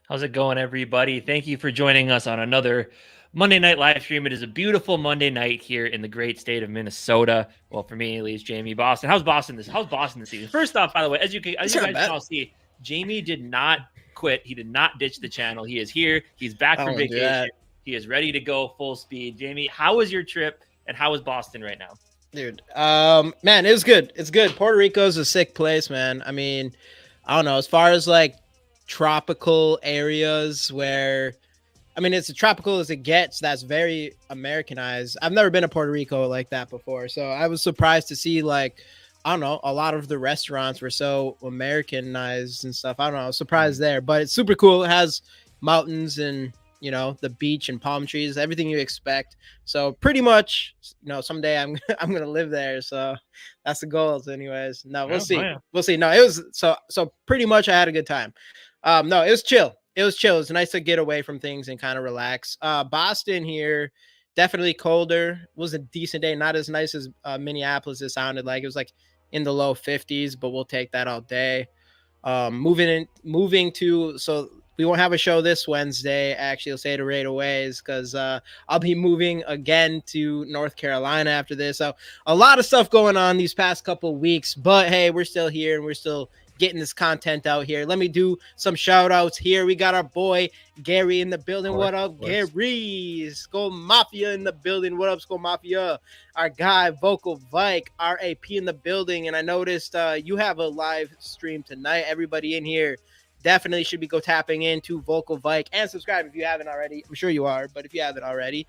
How's it going, everybody? Thank you for joining us on another Monday night live stream. It is a beautiful Monday night here in the great state of Minnesota. Well, for me, at least, Jamie. Boston. How's Boston this season? First off, by the way, as you It's guys not can bad. all see, Jamie did not quit. He did not ditch the channel. He is here. He's back I from won't do vacation. that, He is ready to go full speed. Jamie, how was your trip, and how is Boston right now? dude. Man, it was good. It's good. Puerto Rico's a sick place, man. I mean, I don't know. As far as like tropical areas where, I mean, it's as tropical as it gets. That's very Americanized. I've never been to Puerto Rico like that before, so I was surprised to see like, I don't know, a lot of the restaurants were so Americanized and stuff. I don't know. I was surprised there, but it's super cool. It has mountains and the beach and palm trees, everything you expect. So pretty much, someday I'm I'm gonna live there. So that's the goals, anyways. No, we'll Oh, see. yeah. We'll see. No, it was so pretty much I had a good time. No, it was chill. It was chill. It's nice to get away from things and kind of relax. Boston here, definitely colder. It was a decent day, not as nice as Minneapolis. It sounded like it was like in the low 50s, but we'll take that all day. Moving to, so we won't have a show this Wednesday. Actually, I'll say it right away, is because I'll be moving again to North Carolina after this. So a lot of stuff going on these past couple weeks, but hey, we're still here and we're still getting this content out here. Let me do some shout outs here. We got our boy Gary in the building. What up, Gary? SKOL Mafia in the building. What up, SKOL Mafia? Our guy Vocal Vike, RAP in the building. And I noticed you have a live stream tonight. Everybody in here definitely should be go tapping into Vocal Vike and subscribe if you haven't already. I'm sure you are, but if you haven't already,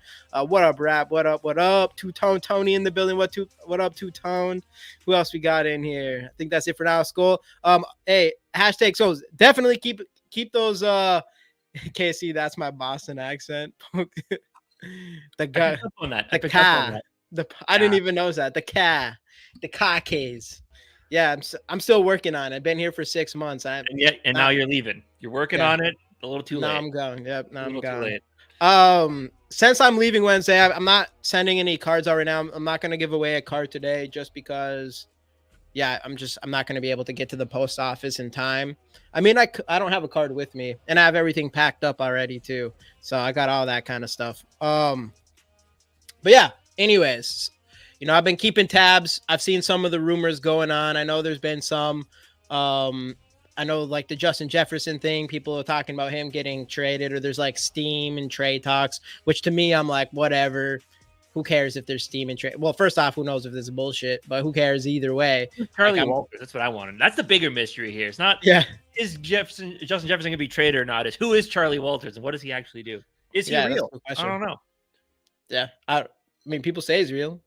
what up, Rap? What up? What up? Two Tone Tony in the building. What up, Two Tone? Who else we got in here? I think that's it for now. SKOL. Hey, hashtag so definitely keep those. KC, that's my Boston accent. The guy, I didn't even know that. The case. Yeah, I'm still working on it. I've been here for 6 months. And now you're leaving. You're working on it. A little too late. Now I'm going. Yep, now I'm going. Since I'm leaving Wednesday, I'm not sending any cards out right now. I'm not going to give away a card today just because, I'm not going to be able to get to the post office in time. I mean, I don't have a card with me, and I have everything packed up already too. So I got all that kind of stuff. But yeah, anyways, I've been keeping tabs. I've seen some of the rumors going on. I know there's been some. I know like the Justin Jefferson thing, people are talking about him getting traded, or there's like steam and trade talks, which to me, I'm like, whatever. Who cares if there's steam and trade? Well, first off, who knows if this is bullshit, but who cares either way? Charlie Walters, that's what I wanted. That's the bigger mystery here. It's not is Justin Jefferson going to be traded or not. It's who is Charlie Walters and what does he actually do? Is he real? I don't know. Yeah, I mean, people say he's real.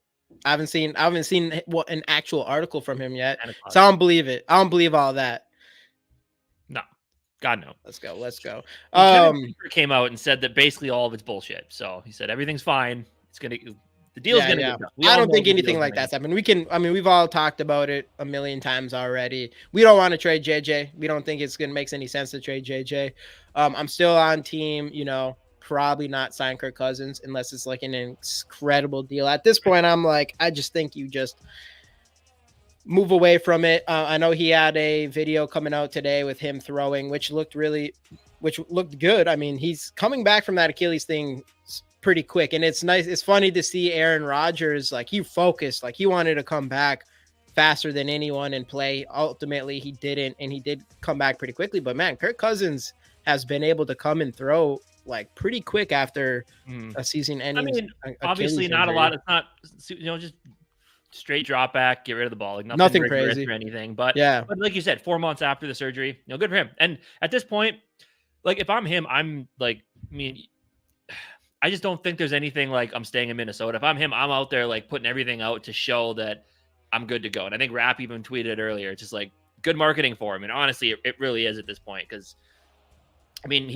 I haven't seen an actual article from him yet, so I don't believe it. I don't believe all that. No, God no. Let's go. Kevin came out and said that basically all of it's bullshit. So he said everything's fine. The deal's gonna get done. I don't think anything like that's happened. We've all talked about it a million times already. We don't want to trade JJ. We don't think it's gonna make any sense to trade JJ. I'm still on team. Probably not sign Kirk Cousins unless it's like an incredible deal. At this point, I'm like, I just think you just move away from it. I know he had a video coming out today with him throwing, which looked good. I mean, he's coming back from that Achilles thing pretty quick, and it's nice. It's funny to see Aaron Rodgers, like he focused, like he wanted to come back faster than anyone and play. Ultimately, he didn't, and he did come back pretty quickly. But man, Kirk Cousins has been able to come and throw like pretty quick after a season ending. I mean, obviously not a lot. It's not, just straight drop back, get rid of the ball. Like nothing crazy or anything. But but like you said, 4 months after the surgery, good for him. And at this point, like if I'm him, I'm like, I just don't think there's anything like I'm staying in Minnesota. If I'm him, I'm out there like putting everything out to show that I'm good to go. And I think Rap even tweeted earlier, it's just like good marketing for him. And honestly, it really is at this point. Cause I mean,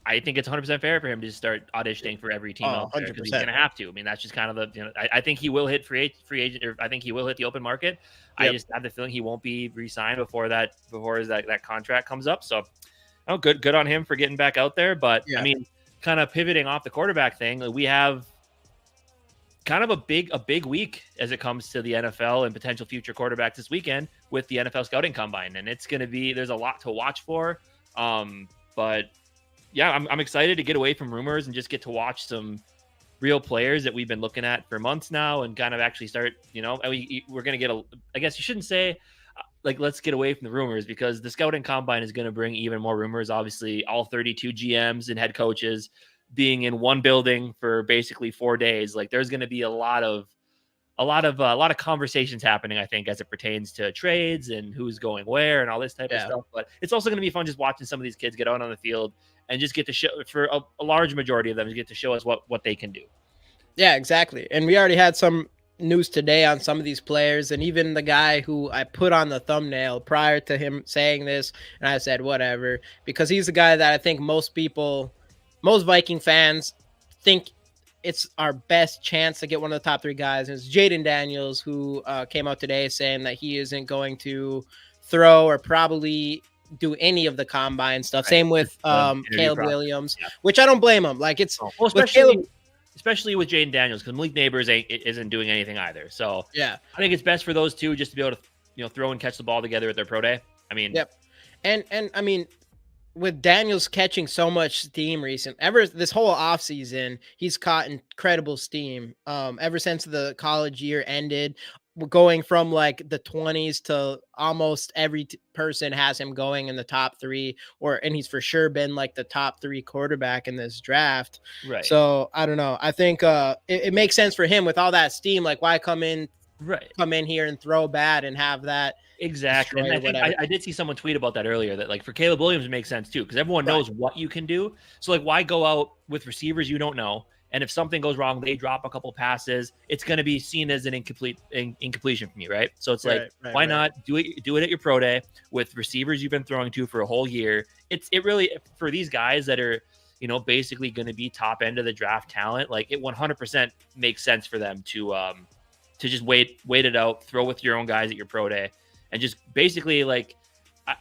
I think it's 100% fair for him to just start auditioning for every team out there because he's going to have to. I mean, that's just kind of I think he will hit free agent, or I think he will hit the open market. Yep. I just have the feeling he won't be re-signed before that contract comes up. So, good on him for getting back out there. But I mean, kind of pivoting off the quarterback thing, we have kind of a big week as it comes to the NFL and potential future quarterbacks this weekend with the NFL scouting combine, and it's going to be there's a lot to watch for. But yeah, I'm excited to get away from rumors and just get to watch some real players that we've been looking at for months now and kind of actually start, we're going to get I guess you shouldn't say like, let's get away from the rumors, because the scouting combine is going to bring even more rumors. Obviously, all 32 GMs and head coaches being in one building for basically 4 days. Like, there's going to be a lot of conversations happening, I think, as it pertains to trades and who's going where and all this type of stuff. But it's also going to be fun just watching some of these kids get out on the field and just get to show, for a large majority of them, get to show us what they can do. Yeah, exactly. And we already had some news today on some of these players, and even the guy who I put on the thumbnail prior to him saying this, and I said whatever, because he's the guy that I think most Viking fans think it's our best chance to get one of the top 3 guys. And it's Jaden Daniels, who came out today saying that he isn't going to throw or probably do any of the combine stuff. Right. Same with Caleb Williams, which I don't blame him. Like, it's especially with Jaden Daniels, because Malik Neighbors isn't doing anything either. So yeah, I think it's best for those two just to be able to throw and catch the ball together at their pro day. I mean, yep, and I mean, with Daniels catching so much steam this whole offseason, he's caught incredible steam. Ever since the college year ended, going from like the 20s to almost every person has him going in the top 3, and he's for sure been like the top 3 quarterback in this draft. Right. So I don't know. I think it makes sense for him with all that steam. Like, why come in here and throw bad and have that. Exactly. And I did see someone tweet about that earlier, that like for Caleb Williams, it makes sense too, because everyone knows what you can do. So like, why go out with receivers you don't know? And if something goes wrong, they drop a couple passes, it's going to be seen as an incompletion from you, right? So it's like, why not do it at your pro day with receivers you've been throwing to for a whole year? It really, for these guys that are, basically going to be top end of the draft talent, like it 100% makes sense for them to just wait it out, throw with your own guys at your pro day, and just basically like,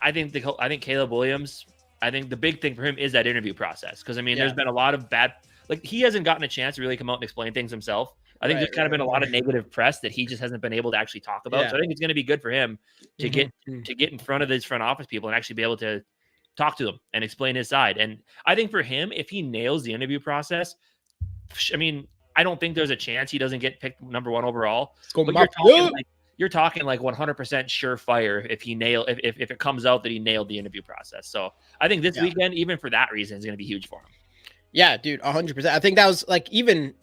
I think Caleb Williams, I think the big thing for him is that interview process. Because I mean, there's been a lot of bad. Like, he hasn't gotten a chance to really come out and explain things himself. I think there's kind of been a lot of negative press that he just hasn't been able to actually talk about. Yeah. So I think it's going to be good for him to get in front of these front office people and actually be able to talk to them and explain his side. And I think for him, if he nails the interview process, I mean, I don't think there's a chance he doesn't get picked number 1 overall. But you're talking like 100% surefire if if it comes out that he nailed the interview process. So I think this weekend, even for that reason, is going to be huge for him. Yeah, dude, 100%. I think that was like, I didn't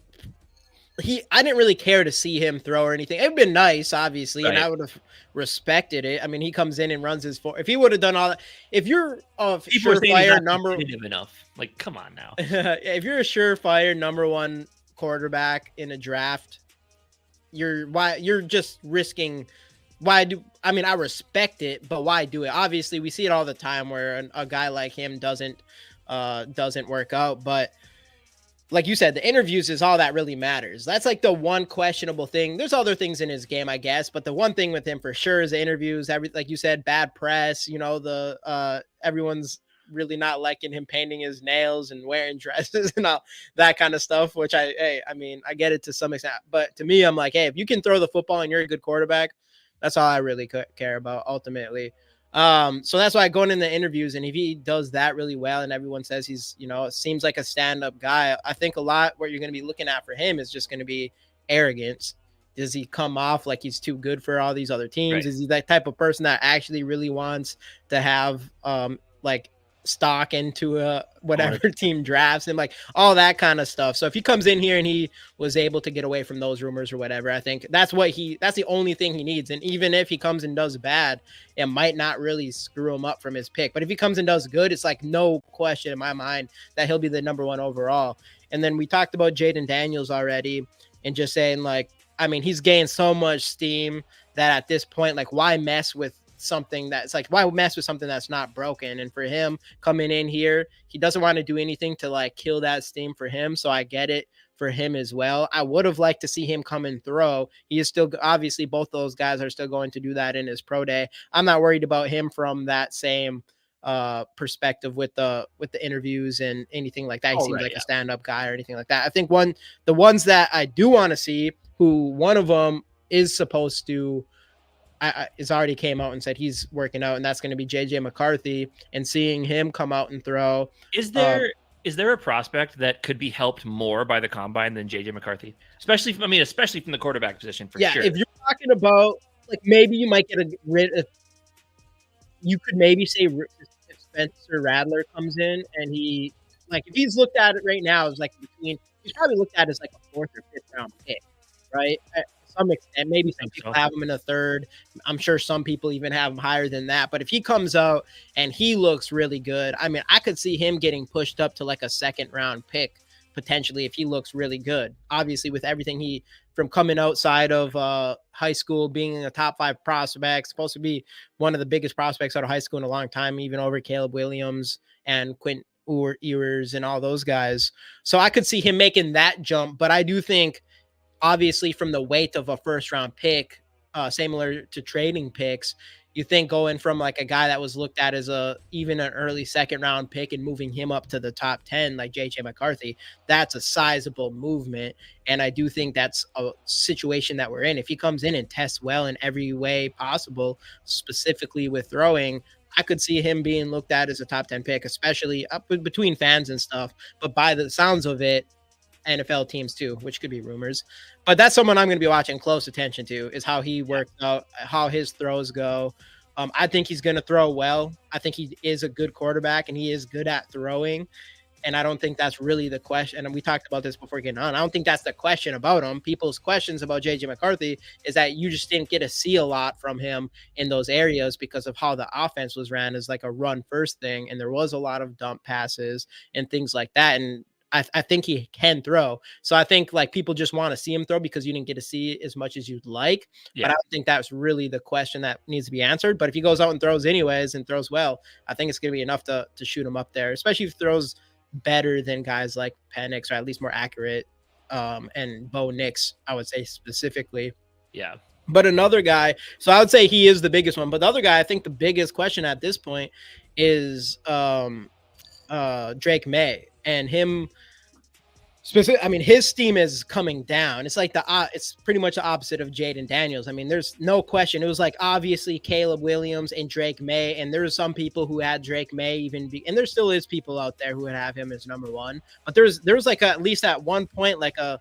really care to see him throw or anything. It'd been nice, obviously, and I would have respected it. I mean, he comes in and runs his if he would have done all that, if you're a surefire number enough, like, come on now. If you're a surefire number 1 quarterback in a draft, you're just risking. I respect it, but why do it? Obviously, we see it all the time where a guy like him doesn't work out. But like you said, the interviews is all that really matters. That's like the one questionable thing. There's other things in his game, I guess, but the one thing with him for sure is the interviews. Like you said, bad press, everyone's really not liking him painting his nails and wearing dresses and all that kind of stuff, which I get it to some extent, but to me, I'm like, hey, if you can throw the football and you're a good quarterback, that's all I really care about ultimately. So that's why going in the interviews, and if he does that really well and everyone says he's, seems like a stand-up guy, I think a lot what you're going to be looking at for him is just going to be arrogance. Does he come off like he's too good for all these other teams? Right. Is he that type of person that actually really wants to have, like stock into whatever team drafts him, like all that kind of stuff. So if he comes in here and he was able to get away from those rumors or whatever, I think that's the only thing he needs. And even if he comes and does bad, it might not really screw him up from his pick. But if he comes and does good, it's like no question in my mind that he'll be the number 1 overall. And then we talked about Jaden Daniels already, and just saying, like, I mean, he's gained so much steam that at this point, like, why mess with something that's not broken? And for him coming in here, he doesn't want to do anything to like kill that steam for him. So I get it for him as well. I would have liked to see him come and throw. He is still, obviously both those guys are still going to do that in his pro day. I'm not worried about him from that same perspective with the interviews and anything like that. He seems like a stand-up guy or anything like that. I think the ones that I do want to see, who one of them is supposed to, is already came out and said he's working out, and that's going to be JJ McCarthy. And seeing him come out and throw, is there a prospect that could be helped more by the combine than JJ McCarthy, especially from the quarterback position for sure? If you're talking about like maybe you might get you could maybe say if Spencer Rattler comes in and he like if he's looked at it right now is like he's probably looked at as like a 4th or 5th round pick, right? To some extent, maybe some people have him in a 3rd. I'm sure some people even have him higher than that. But if he comes out and he looks really good, I mean, I could see him getting pushed up to like a 2nd round pick potentially if he looks really good. Obviously, with everything from coming outside of high school, being a top 5 prospect, supposed to be one of the biggest prospects out of high school in a long time, even over Caleb Williams and Quint Ewers and all those guys. So I could see him making that jump, but I do think obviously from the weight of a 1st round pick, similar to trading picks, you think going from like a guy that was looked at as even an early 2nd round pick and moving him up to the top 10, like JJ McCarthy, that's a sizable movement. And I do think that's a situation that we're in. If he comes in and tests well in every way possible, specifically with throwing, I could see him being looked at as a top 10 pick, especially up between fans and stuff. But by the sounds of it, NFL teams too, which could be rumors, but that's someone I'm going to be watching close attention to is how he works out, how his throws go. I think he's going to throw well. I think he is a good quarterback and he is good at throwing. And I don't think that's really the question. And we talked about this before getting on. I don't think that's the question about him. People's questions about JJ McCarthy is that you just didn't get to see a lot from him in those areas because of how the offense was ran as like a run first thing. And there was a lot of dump passes and things like that. And I think he can throw. So I think like people just want to see him throw because you didn't get to see as much as you'd like. Yeah. But I don't think that's really the question that needs to be answered. But if he goes out and throws anyways and throws well, I think it's going to be enough to shoot him up there, especially if he throws better than guys like Penix or at least more accurate. And Bo Nix, I would say specifically. Yeah. But another guy, so I would say he is the biggest one. But the other guy, I think the biggest question at this point is Drake May. And him specific, I mean, his steam is coming down. It's like it's pretty much the opposite of Jaden Daniels. I mean, there's no question. It was like obviously Caleb Williams and Drake May, and there's some people who had Drake May and there still is people out there who would have him as number 1. But there was like at least at one point like a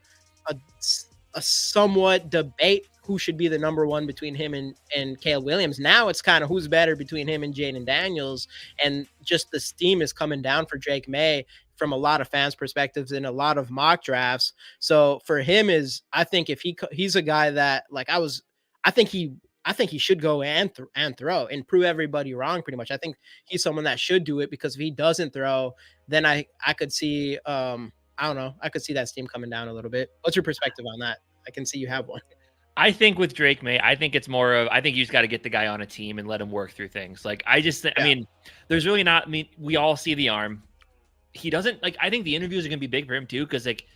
somewhat debate who should be the number 1 between him and Caleb Williams. Now it's kind of who's better between him and Jaden Daniels, and just the steam is coming down for Drake May from a lot of fans' perspectives and a lot of mock drafts. So for him I think if he's a guy that like I think he should go and throw and prove everybody wrong pretty much. I think he's someone that should do it because if he doesn't throw, then I could see I don't know. I could see that steam coming down a little bit. What's your perspective on that? I can see you have one. I think with Drake May, I think it's more of, I think you just got to get the guy on a team and let him work through things. Like, I mean, there's really not, I mean, we all see the arm. He doesn't, like, I think the interviews are going to be big for him too, because, like,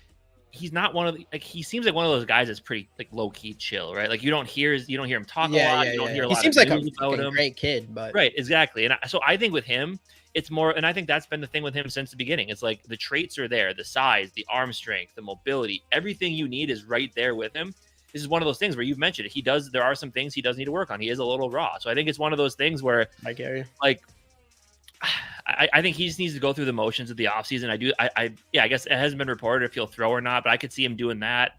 he's not one of the, like, he seems like one of those guys that's pretty, like, low-key chill, right? Like, you don't hear him talk a lot. You don't hear a lot. He seems like a great kid, but. Right, exactly. And so I think with him, it's more, and I think that's been the thing with him since the beginning. It's like the traits are there, the size, the arm strength, the mobility, everything you need is right there with him. This is one of those things where you've mentioned it. There are some things he does need to work on. He is a little raw. So I think it's one of those things where I get you. Like, I think he just needs to go through the motions of the offseason. I guess it hasn't been reported if he'll throw or not, but I could see him doing that.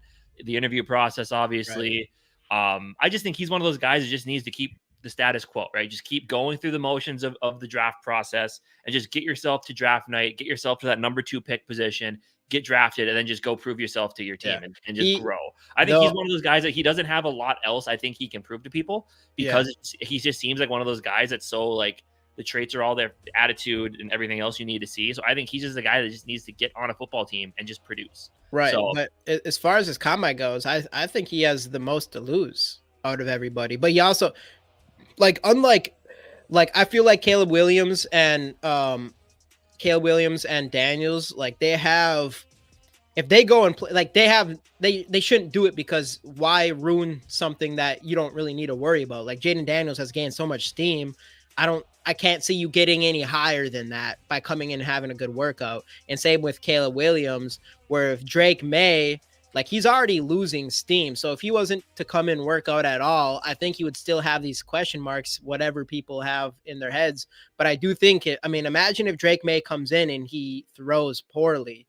The interview process, obviously. Right. I just think he's one of those guys that just needs to keep the status quo, right? Just keep going through the motions of the draft process and just get yourself to draft night, get yourself to that number 2 pick position, get drafted, and then just go prove yourself to your team and just grow. I think he's one of those guys that he doesn't have a lot else I think he can prove to people because he just seems like one of those guys that's so like the traits are all there, the attitude and everything else you need to see. So I think he's just a guy that just needs to get on a football team and just produce. Right. So, but as far as his combine goes, I think he has the most to lose out of everybody. But he also like I feel like Caleb Williams and Daniels, like they have, if they go and play, like they shouldn't do it because why ruin something that you don't really need to worry about? Like Jaden Daniels has gained so much steam. I can't see you getting any higher than that by coming in and having a good workout. And same with Caleb Williams, where if Drake May, Like, he's already losing steam. So if he wasn't to come and work out at all, I think he would still have these question marks, whatever people have in their heads. But I do think imagine if Drake May comes in and he throws poorly.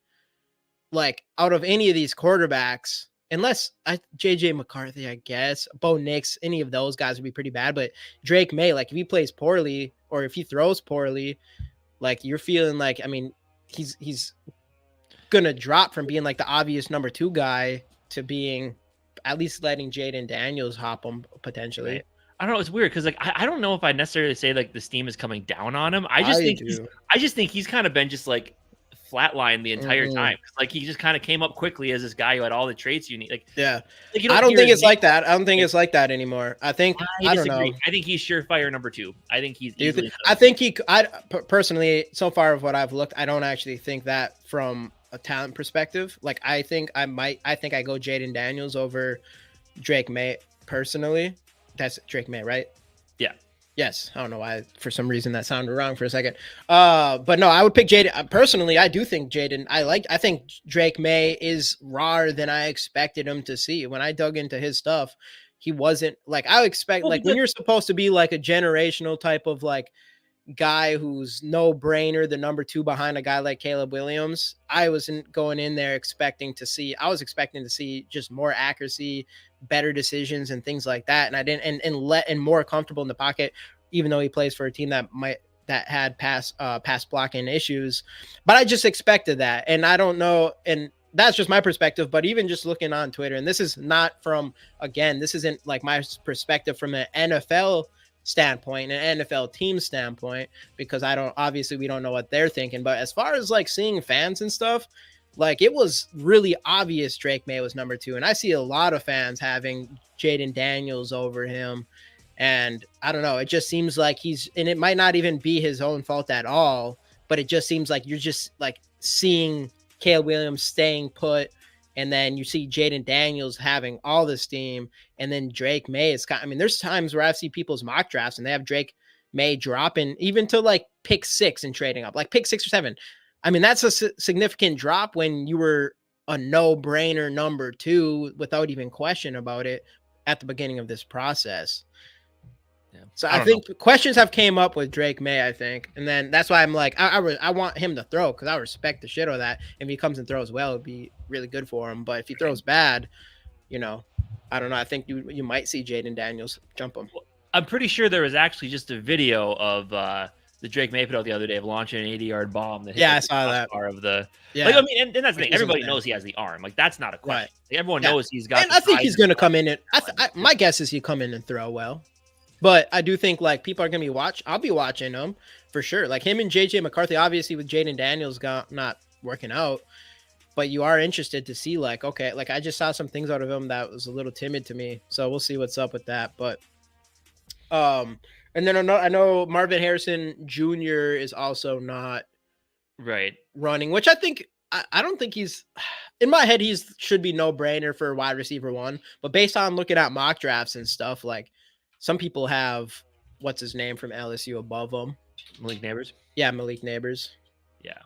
Like, out of any of these quarterbacks, unless JJ McCarthy, I guess, Bo Nix, any of those guys would be pretty bad. But Drake May, like, if he plays poorly or if he throws poorly, like, you're feeling like, I mean, he's gonna drop from being like the obvious number 2 guy to being at least letting Jaden Daniels hop him potentially. Right. I don't know. It's weird because like I don't know if I necessarily say like the steam is coming down on him. I just think he's kind of been just like flatlined the entire time. Like, he just kind of came up quickly as this guy who had all the traits you need. Like, yeah, like, I don't think it's like that. I don't think it's like that anymore. I think I don't know. I think he's surefire number 2. I think he's. I personally, so far of what I've looked, I don't actually think that from a talent perspective. Like, I think I go Jaden Daniels over Drake May personally. That's Drake May, right? Yeah. Yes. I don't know why for some reason that sounded wrong for a second. But no, I would pick Jaden. Personally, I do think Jaden, I think Drake May is rawer than I expected him to see. When I dug into his stuff, he wasn't like, I expect, like, when you're supposed to be like a generational type of like guy who's no brainer, the number 2 behind a guy like Caleb Williams, I wasn't going in there expecting to see just more accuracy, better decisions and things like that. And I didn't, and more comfortable in the pocket, even though he plays for a team that had pass blocking issues. But I just expected that. And I don't know. And that's just my perspective, but even just looking on Twitter, and this is not from, again, this isn't like my perspective from an NFL standpoint, an NFL team standpoint, because we don't know what they're thinking. But as far as like seeing fans and stuff, like, it was really obvious Drake May was number 2. And I see a lot of fans having Jaden Daniels over him. And I don't know, it just seems like and it might not even be his own fault at all, but it just seems like you're just like seeing Caleb Williams staying put. And then you see Jaden Daniels having all the steam, and then Drake May is there's times where I've seen people's mock drafts and they have Drake May dropping even to like pick 6 and trading up, like pick 6 or 7. I mean, that's a significant drop when you were a no-brainer number 2 without even question about it at the beginning of this process. Yeah. So I think questions have came up with Drake May, I think. And then that's why I'm like, I want him to throw, because I respect the shit out of that. If he comes and throws well, it'd be really good for him. But if he throws bad, I don't know. I think you might see Jaden Daniels jump him. I'm pretty sure there was actually just a video of the Drake May put out the other day of launching an 80-yard bomb. That hit I saw that. Of the, like, I mean, and that's the thing. Everybody knows he has the arm. Like, that's not a question. Right. Like, everyone knows he's got. And I think he's going to come in and my guess is he'll come in and throw well. But I do think like people are going to be I'll be watching him for sure. Like him and JJ McCarthy, obviously with Jaden Daniels not working out, but you are interested to see like, okay, like I just saw some things out of him that was a little timid to me. So we'll see what's up with that. But, and then I know Marvin Harrison Jr. is also not running, which I think, I don't think he's, in my head, should be no brainer for wide receiver 1, but based on looking at mock drafts and stuff, like, some people have what's his name from LSU above him. Malik Neighbors. Yeah, Malik Neighbors. Yeah,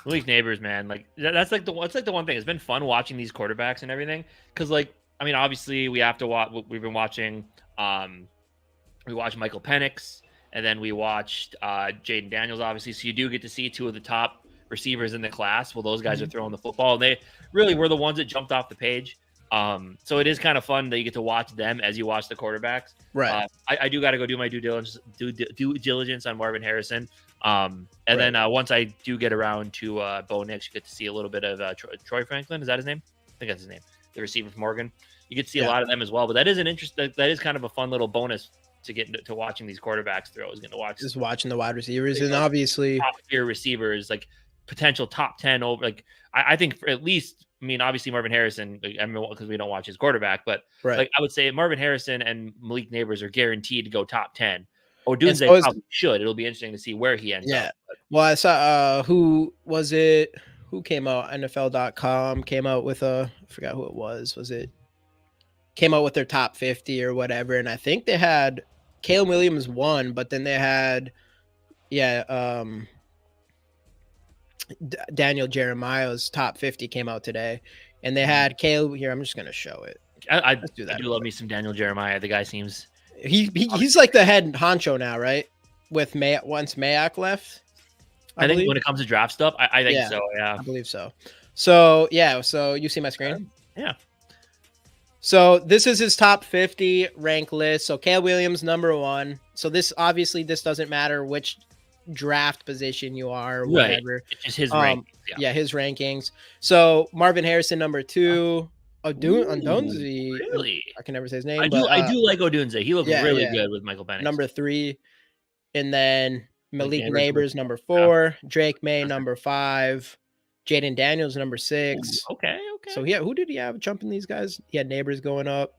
Malik Neighbors, man. Like that's like the one thing. It's been fun watching these quarterbacks and everything. Because like, I mean, obviously we have to watch. We've been watching. We watched Michael Penix, and then we watched Jaden Daniels. Obviously, so you do get to see 2 of the top receivers in the class. Well, those guys are throwing the football. And they really were the ones that jumped off the page. So it is kind of fun that you get to watch them as you watch the quarterbacks. Right. I do got to go do my due diligence on Marvin Harrison. Then once I do get around to Bo Nix, you get to see a little bit of Troy Franklin. Is that his name? I think that's his name. The receiver from Oregon. You get to see a lot of them as well. But that is that is kind of a fun little bonus to get to watching these quarterbacks throw. Is going to watch just watching the wide receivers and obviously top tier receivers, like potential top 10 over. Like I think for at least. I mean, obviously Marvin Harrison, because we don't watch his quarterback, but like I would say Marvin Harrison and Malik Neighbors are guaranteed to go top 10. Odunze probably should. It'll be interesting to see where he ends up. Well, I saw who was it? Who came out? NFL.com came out with I forgot who it was. Was it came out with their top 50 or whatever? And I think they had Caleb Williams 1, but then they had Daniel Jeremiah's top 50 came out today, And they had Caleb here. I'm just gonna show it. I do love me some Daniel Jeremiah. The guy seems he's like the head honcho now, right? With once Mayock left. I think when it comes to draft stuff, I think so. Yeah, I believe so. So yeah, so you see my screen? Yeah. So this is his top 50 rank list. So Caleb Williams, number 1. So this obviously doesn't matter which draft position you are, or whatever. Right. It's just his rankings. Yeah, his rankings. So Marvin Harrison, number 2. Odunze. Really? I can never say his name. I do like Odunze. He looked really good with Michael Penix. Number 3. And then Malik Neighbors, number 4. Drake May, number 5. Jaden Daniels, number 6. Okay. So yeah, who did he have jumping these guys? He had Neighbors going up.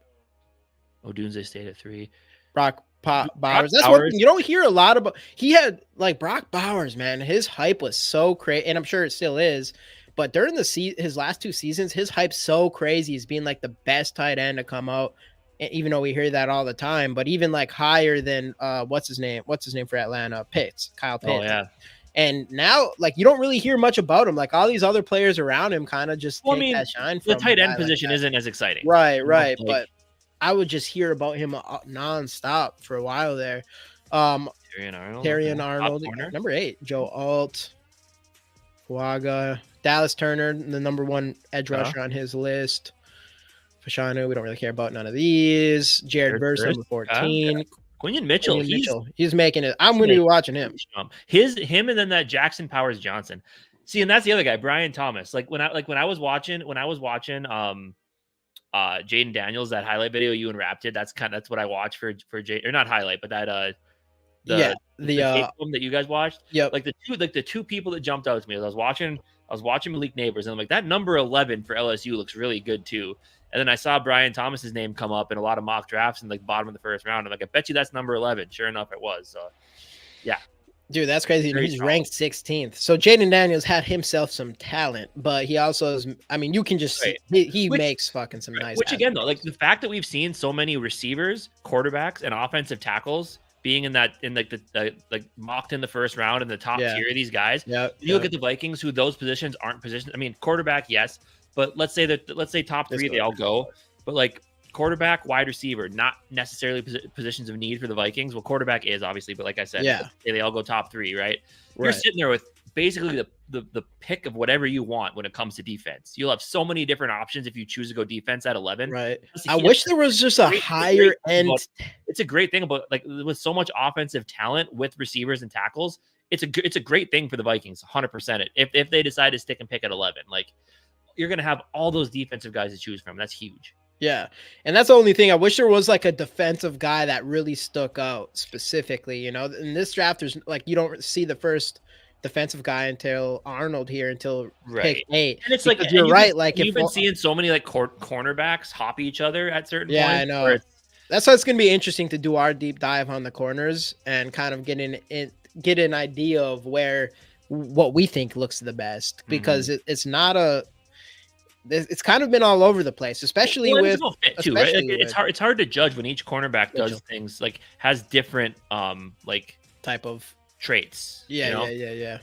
Odunze stayed at 3. Bowers. That's what you don't hear a lot about. He had like Brock Bowers, man. His hype was so crazy, and I'm sure it still is. But during his last 2 seasons, his hype's so crazy. He's being like the best tight end to come out, even though we hear that all the time. But even like higher than what's his name for Atlanta? Kyle Pitts. Oh yeah. And now, like, you don't really hear much about him. Like, all these other players around him kind of just take that shine from the tight end position isn't as exciting. Right. But I would just hear about him nonstop for a while there. Terrion Arnold, number 8. Joe Alt, Fuaga, Dallas Turner, the number 1 edge rusher on his list. Fashanu, we don't really care about none of these. Jared Verse, number 14. Quinion Mitchell, he's making it. I'm going to be watching him. Him, and then that Jackson Powers Johnson. See, and that's the other guy, Brian Thomas. When I was watching Jaden Daniels, that highlight video you and Rap did. That's what I watched for Jay, or not highlight, but that the tape film that you guys watched. Yeah, like the two people that jumped out to me as I was watching Malik Neighbors, and I'm like, that number 11 for LSU looks really good too. And then I saw Brian Thomas's name come up in a lot of mock drafts in like bottom of the first round. I'm like, I bet you that's number 11. Sure enough, it was. So, yeah. Dude, that's crazy. He's ranked 16th. So Jaden Daniels had himself some talent, but he also is. I mean, you can just see he makes fucking some nice. Which again, though, like the fact that we've seen so many receivers, quarterbacks, and offensive tackles being in the mocked in the first round in the top tier of these guys. You look at the Vikings, who those positions aren't positioned. I mean, quarterback, yes. But let's say top 3, they all go. But like quarterback, wide receiver, not necessarily positions of need for the Vikings. Well, quarterback is obviously, but like I said, they all go top 3, right? You're sitting there with basically the pick of whatever you want when it comes to defense. You'll have so many different options if you choose to go defense at 11. Right. I wish there was just a higher end. It's a great thing about like with so much offensive talent with receivers and tackles. It's a great thing for the Vikings, 100%. If they decide to stick and pick at 11, like. You're going to have all those defensive guys to choose from. That's huge. Yeah. And that's the only thing. I wish there was like a defensive guy that really stuck out specifically, in this draft, there's like, you don't see the first defensive guy until Arnold here until pick 8. And it's like, you're right. Like you've been seeing so many like cornerbacks hop each other at certain points. Yeah, I know. That's why it's going to be interesting to do our deep dive on the corners and kind of get an idea of what we think looks the best, because it's not it's kind of been all over the place, especially with fit too, right? It's hard to judge when each cornerback does things like has different like type of traits. Yeah.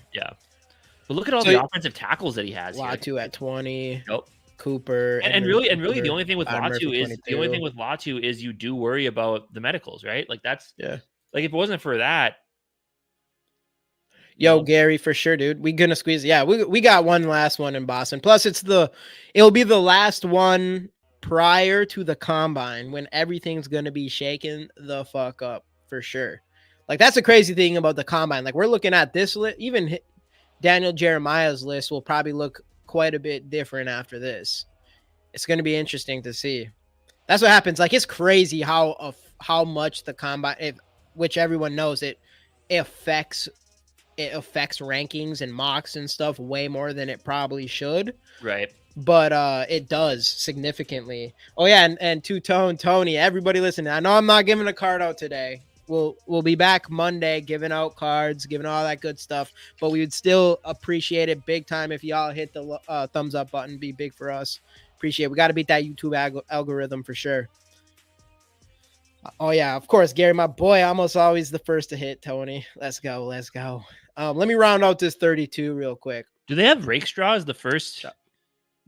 But look at all the offensive tackles that he has. Latu at 20. Yep. Cooper and really the only thing with Latu is you do worry about the medicals, right? Like that's like if it wasn't for that. Yo, Gary, for sure, dude. We gonna squeeze. Yeah, we got one last one in Boston. Plus, it'll be the last one prior to the combine when everything's gonna be shaken the fuck up for sure. Like that's the crazy thing about the combine. Like we're looking at this list, even Daniel Jeremiah's list will probably look quite a bit different after this. It's gonna be interesting to see. That's what happens. Like it's crazy how much the combine, which everyone knows it affects rankings and mocks and stuff way more than it probably should. Right. But it does significantly. Oh yeah, and Two-Tone Tony, everybody listening. I know I'm not giving a card out today. We'll be back Monday giving out cards, giving all that good stuff. But we would still appreciate it big time if y'all hit the thumbs up button. Be big for us. Appreciate it. We got to beat that YouTube algorithm for sure. Oh yeah, of course, Gary, my boy, almost always the first to hit. Tony, let's go. Let me round out this 32 real quick. Do they have Rakestraw as the first?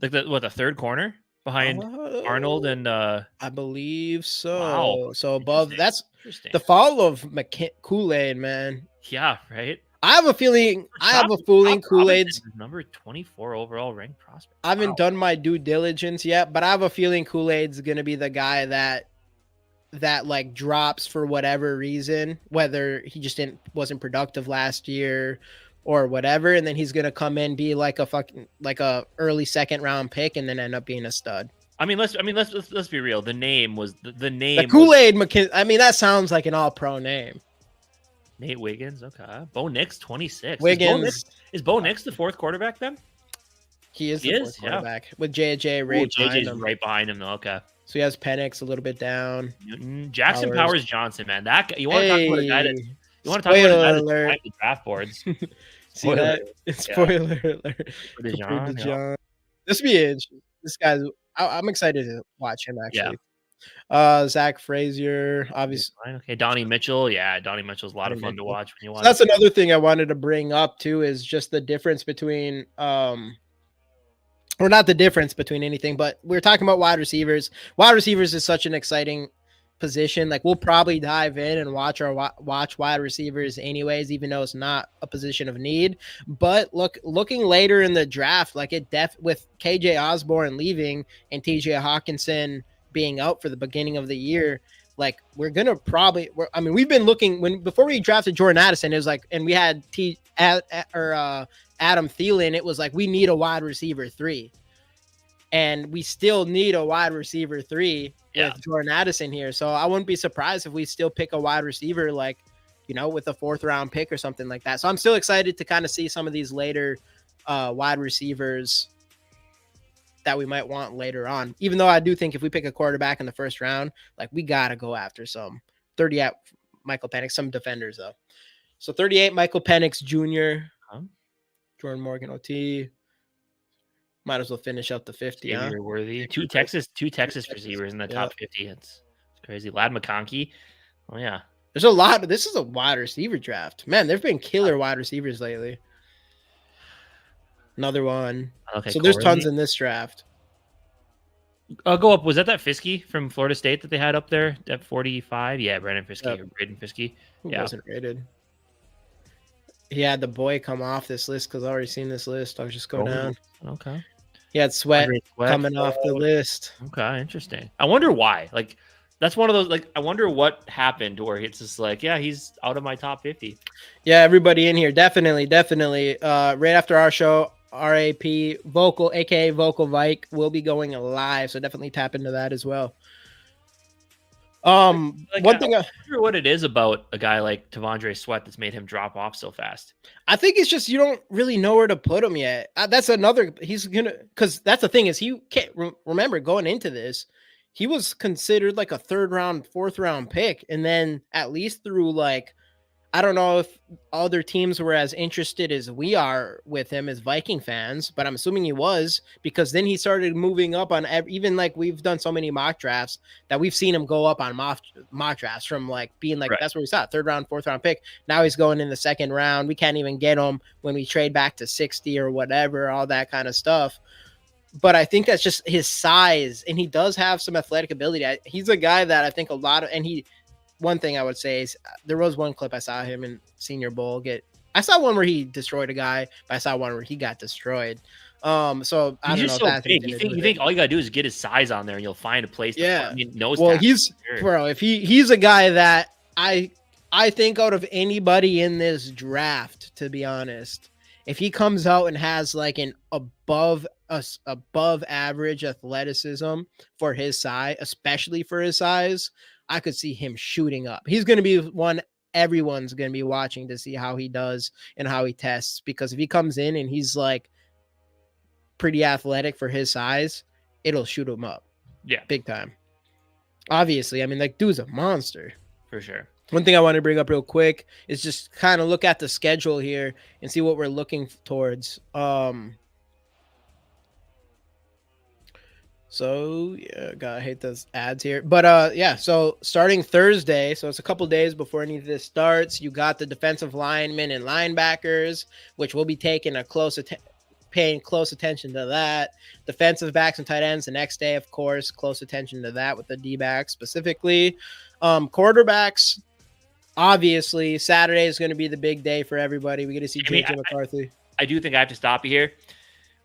Like the third corner behind Arnold and I believe so. Wow. So above that's the fall of Kool-Aid, man. Yeah, right. I have a feeling Kool-Aid's number 24 overall ranked prospect. I haven't done my due diligence yet, but I have a feeling Kool-Aid's gonna be the guy that like drops for whatever reason, whether he just wasn't productive last year or whatever, and then he's gonna come in, be like a early second round pick, and then end up being a stud. Let's be real. The name was the name. The Kool-Aid McKin. I mean, that sounds like an all-pro name. Nate Wiggins, okay. Bo Nix, 26. Wiggins is Bo Nix the fourth quarterback then? He is the fourth quarterback with JJ right behind him though. Okay. So he has Penix a little bit down. Jackson Powers Johnson, man. That guy, you want to talk about a guy that you want to talk about a guy that's the draft boards. See that? Spoiler alert. DeJohn. This will be interesting. This guy's. I'm excited to watch him actually. Yeah. Zach Frazier, obviously. Okay, Donnie Mitchell. Yeah, Donnie Mitchell's a lot of fun to watch when you watch. So that's another thing I wanted to bring up too, is just the difference between or not the difference between anything, but we're talking about wide receivers. Wide receivers is such an exciting position. Like we'll probably dive in and watch wide receivers anyways, even though it's not a position of need. But looking later in the draft, like with KJ Osborne leaving and TJ Hawkinson being out for the beginning of the year, like we've been looking before we drafted Jordan Addison, it was like, and we had Adam Thielen, it was like, we need a wide receiver 3. And we still need a wide receiver 3 with Jordan Addison here. So I wouldn't be surprised if we still pick a wide receiver, like, with a 4th round pick or something like that. So I'm still excited to kind of see some of these later wide receivers that we might want later on. Even though I do think if we pick a quarterback in the 1st round, like we got to go after some 38 Michael Penix, some defenders though. So 38 Michael Penix Jr., Jordan Morgan OT. Might as well finish up the 50. Worthy. Two Texas receivers in the top 50. It's crazy. Lad McConkey. Oh yeah. There's a lot. This is a wide receiver draft. Man, there've been killer wide receivers lately. Another one. Okay. So there's tons in this draft. Go up. Was that Fiske from Florida State that they had up there at 45? Yeah, Brandon Fiske or Braden Fiske. Who wasn't rated? He had the boy come off this list because I already seen this list. I'll just go down. Okay. He had Sweat coming off the list. Okay, interesting. I wonder why. Like, that's one of those, like, I wonder what happened where it's just like, yeah, he's out of my top 50. Yeah, everybody in here. Definitely. Right after our show, RAP Vocal, aka Vocal Vike, will be going live. So definitely tap into that as well. One thing I wonder what it is about a guy like T'Vondre Sweat that's made him drop off so fast. I think it's just you don't really know where to put him yet. That's another. He's gonna, because that's the thing is he can't remember going into this. He was considered like a 3rd round, 4th round pick, and then at least through like, I don't know if other teams were as interested as we are with him as Viking fans, but I'm assuming he was, because then he started moving up on even like we've done so many mock drafts that we've seen him go up on mock drafts from like being like, That's where we saw 3rd round, 4th round pick. Now he's going in the 2nd round. We can't even get him when we trade back to 60 or whatever, all that kind of stuff. But I think that's just his size, and he does have some athletic ability. He's a guy that I think one thing I would say is there was one clip I saw him in Senior Bowl I saw one where he destroyed a guy, but I saw one where he got destroyed. So I don't know. So big. You think all you gotta do is get his size on there, and you'll find a place. If he's a guy that I think out of anybody in this draft, to be honest, if he comes out and has like an above average athleticism for his size, especially for his size, I could see him shooting up. He's going to be one everyone's going to be watching to see how he does and how he tests, because if he comes in and he's like pretty athletic for his size, it'll shoot him up. Yeah. Big time. Obviously, I mean, like, dude's a monster. For sure. One thing I want to bring up real quick is just kind of look at the schedule here and see what we're looking towards. So yeah, I hate those ads here, but yeah. So starting Thursday, so it's a couple days before any of this starts. You got the defensive linemen and linebackers, which will be taking a close paying close attention to that. Defensive backs and tight ends the next day, of course, close attention to that with the D-backs specifically. Quarterbacks, obviously, Saturday is going to be the big day for everybody. We get to see JJ McCarthy. I do think I have to stop you here.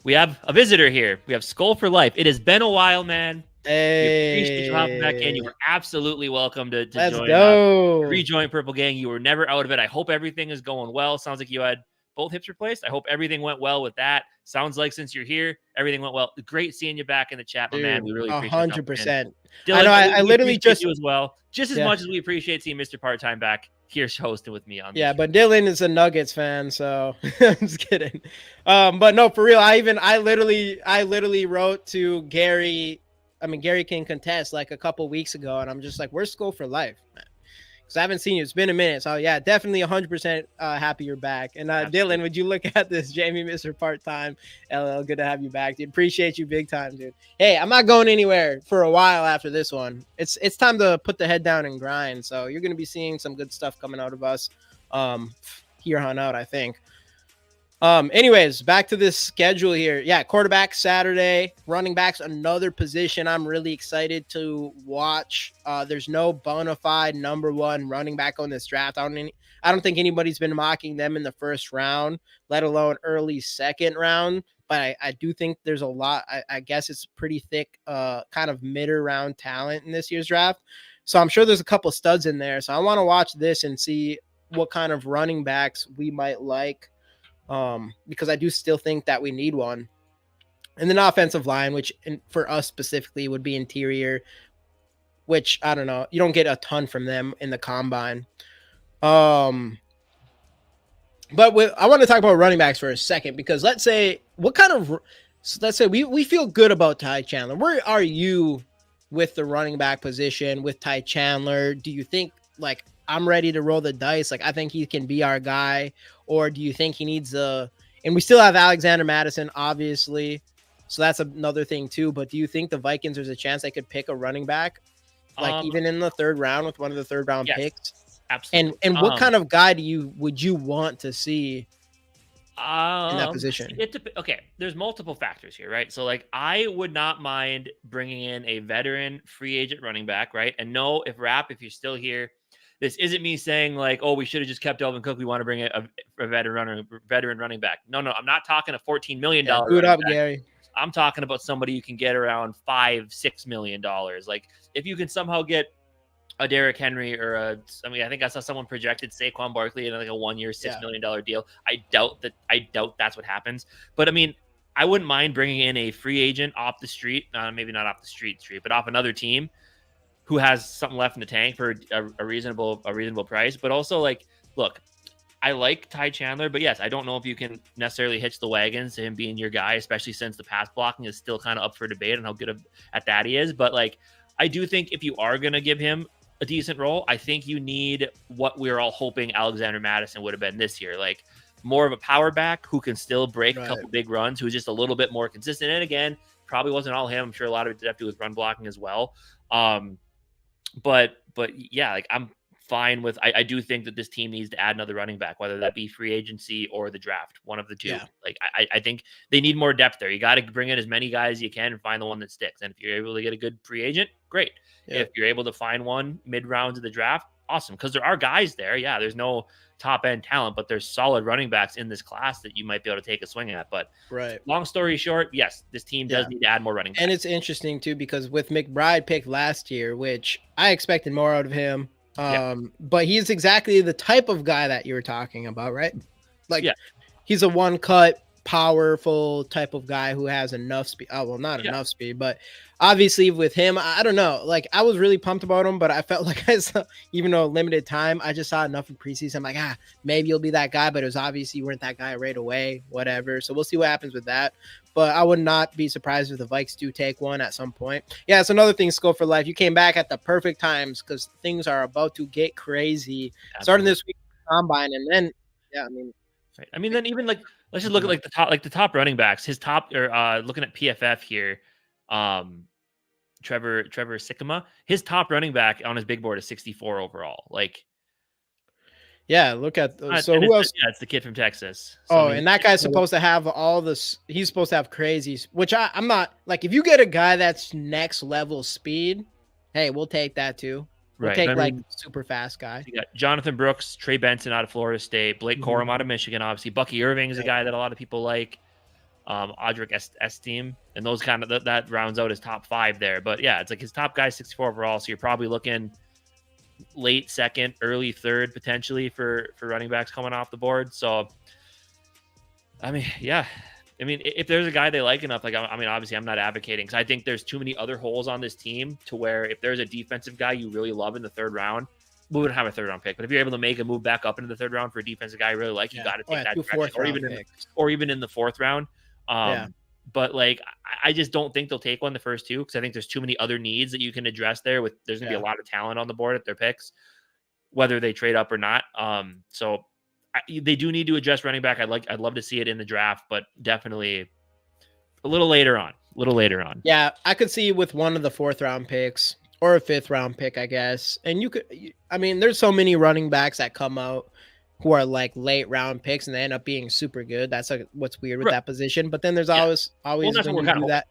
We have a visitor here. We have SKOL for life. It has been a while, man. Hey, we appreciate you hopping back in. You were absolutely welcome to Let's join go. Rejoin Purple Gang. You were never out of it. I hope everything is going well. Sounds like you had both hips replaced. I hope everything went well with that. Sounds like since you're here, everything went well. Great seeing you back in the chat, my man. We really appreciate 100%. Dylan, I know. I literally just you as well, just as much as we appreciate seeing Mr. Part-Time back here hosting with me on. But Dylan is a Nuggets fan, so I'm just kidding. But no, for real. I literally wrote to Gary. I mean, Gary can contest like a couple weeks ago, and I'm just like, "Where's SKOL for life, man?" Because I haven't seen you. It's been a minute. So yeah, definitely 100% happy you're back. And Dylan, would you look at this? Jamie, Mr. Part-Time, LL, good to have you back, dude. Appreciate you big time, dude. Hey, I'm not going anywhere for a while after this one. It's time to put the head down and grind. So you're gonna be seeing some good stuff coming out of us here on out, I think. Anyways, back to this schedule here. Yeah, quarterback Saturday, running backs, another position I'm really excited to watch. There's no bona fide number one running back on this draft. I don't think anybody's been mocking them in the first round, let alone early second round. But I do think there's a lot. I guess it's pretty thick, kind of mid-round talent in this year's draft. So I'm sure there's a couple studs in there. So I want to watch this and see what kind of running backs we might like. Because I do still think that we need one. And then offensive line, which for us specifically would be interior, which I don't know. You don't get a ton from them in the combine. But I want to talk about running backs for a second, because let's say we feel good about Ty Chandler. Where are you with the running back position with Ty Chandler? Do you think like I'm ready to roll the dice? Like I think he can be our guy, or do you think he needs and we still have Alexander Madison, obviously. So that's another thing too. But do you think the Vikings, there's a chance they could pick a running back, like even in the third round with one of the third round picks? Absolutely. And what kind of guy would you want to see in that position? Okay, there's multiple factors here, right? So like I would not mind bringing in a veteran free agent running back, right? And no, if you're still here, this isn't me saying like, oh, we should have just kept Dalvin Cook. We want to bring a veteran running back. No, I'm not talking a $14 million. Good up, Gary. I'm talking about somebody you can get around $5-6 million. Like if you can somehow get a Derrick Henry or I think I saw someone projected Saquon Barkley in like a 1-year, $6 million deal. I doubt that's what happens. But I mean, I wouldn't mind bringing in a free agent off the street, maybe not off the street, but off another team who has something left in the tank for a reasonable price. But also, like, look, I like Ty Chandler, but yes, I don't know if you can necessarily hitch the wagons to him being your guy, especially since the pass blocking is still kind of up for debate on how good at that he is. But like, I do think if you are going to give him a decent role, I think you need what we were all hoping Alexander Madison would have been this year, like more of a power back who can still break a couple big runs, who's just a little bit more consistent. And again, probably wasn't all him. I'm sure a lot of it did have to do with run blocking as well. But yeah, like I'm fine with. I do think that this team needs to add another running back, whether that be free agency or the draft, one of the two. Yeah. Like I think they need more depth there. You got to bring in as many guys as you can and find the one that sticks. And if you're able to get a good free agent, great. Yeah. If you're able to find one mid rounds of the draft, awesome. Because there are guys there. Yeah, there's no top end talent, but there's solid running backs in this class that you might be able to take a swing at. But long story short, yes, this team does need to add more running backs. And it's interesting too, because with McBride picked last year, which I expected more out of him. But he's exactly the type of guy that you were talking about, right? Like he's a one cut, powerful type of guy who has enough speed. Oh, well, not enough speed, but obviously with him, I don't know. Like I was really pumped about him, but I felt like I saw, even though limited time, I just saw enough in preseason. I'm like, maybe you'll be that guy, but it was obviously you weren't that guy right away, whatever. So we'll see what happens with that. But I would not be surprised if the Vikes do take one at some point. Yeah, it's another thing, SKOL for life. You came back at the perfect times because things are about to get crazy. Absolutely. Starting this week, combine, and then then even like let's just look at the top running backs. His top, or looking at PFF here, Trevor Sikkema, his top running back on his big board is 64 overall. Like, Yeah, look at so who else? Yeah, it's the kid from Texas. So, and that guy's supposed to have all this. He's supposed to have crazies, which I'm not like. If you get a guy that's next level speed, hey, we'll take that too. We'll take like super fast guy. You got Jonathan Brooks, Trey Benson out of Florida State, Blake Corum out of Michigan, obviously. Bucky Irving is a guy that a lot of people like. Audric Estime, and those kind of that rounds out his top 5 there. But yeah, it's like his top guy 64 overall, so you're probably looking late second, early third potentially for running backs coming off the board. So I mean, yeah. I mean, if there's a guy they like enough, like, I mean, obviously I'm not advocating because I think there's too many other holes on this team to where if there's a defensive guy you really love in the 3rd round, we wouldn't have a 3rd round pick. But if you're able to make a move back up into the 3rd round for a defensive guy you really like, you got to take that direction, or even in the 4th round. But like, I just don't think they'll take one the first 2 because I think there's too many other needs that you can address there. There's gonna be a lot of talent on the board at their picks, whether they trade up or not. So they do need to address running back. I'd love to see it in the draft, but definitely a little later on. Yeah, I could see with one of the 4th round picks or a 5th round pick, I guess. And I mean, there's so many running backs that come out who are like late round picks and they end up being super good. That's like what's weird with that position. But then there's always when you do that.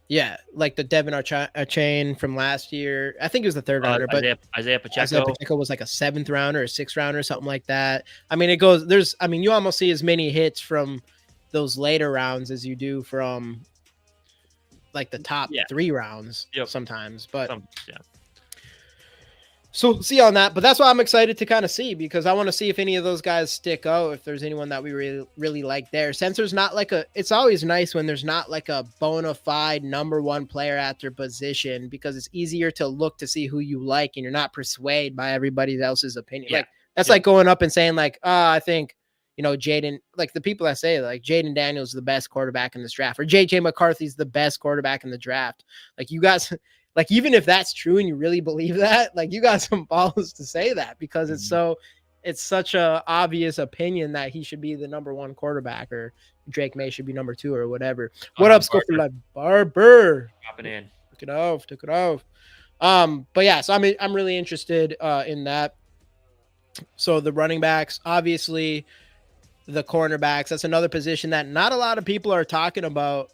Yeah, like the Devin Achane from last year. I think it was the 3rd rounder, but Isaiah Pacheco was like a 7th rounder or 6th rounder, something like that. I mean, it goes. You almost see as many hits from those later rounds as you do from like the top 3 rounds sometimes. But so see on that, but that's why I'm excited to kind of see, because I want to see if any of those guys stick out, if there's anyone that we really, really like there. Since there's not like it's always nice when there's not like a bona fide number 1 player at their position, because it's easier to look to see who you like and you're not persuaded by everybody else's opinion. Like that's like going up and saying like, I think, Jaden, like the people that say like Jaden Daniels is the best quarterback in this draft, or JJ McCarthy's the best quarterback in the draft. Like you guys, like, even if that's true and you really believe that, like you got some balls to say that, because it's such a obvious opinion that he should be the number 1 quarterback, or Drake May should be number 2 or whatever. What up, SKOL for Life? Barber. Dropping in. Took it off. But yeah, so I'm really interested in that. So the running backs, obviously the cornerbacks, that's another position that not a lot of people are talking about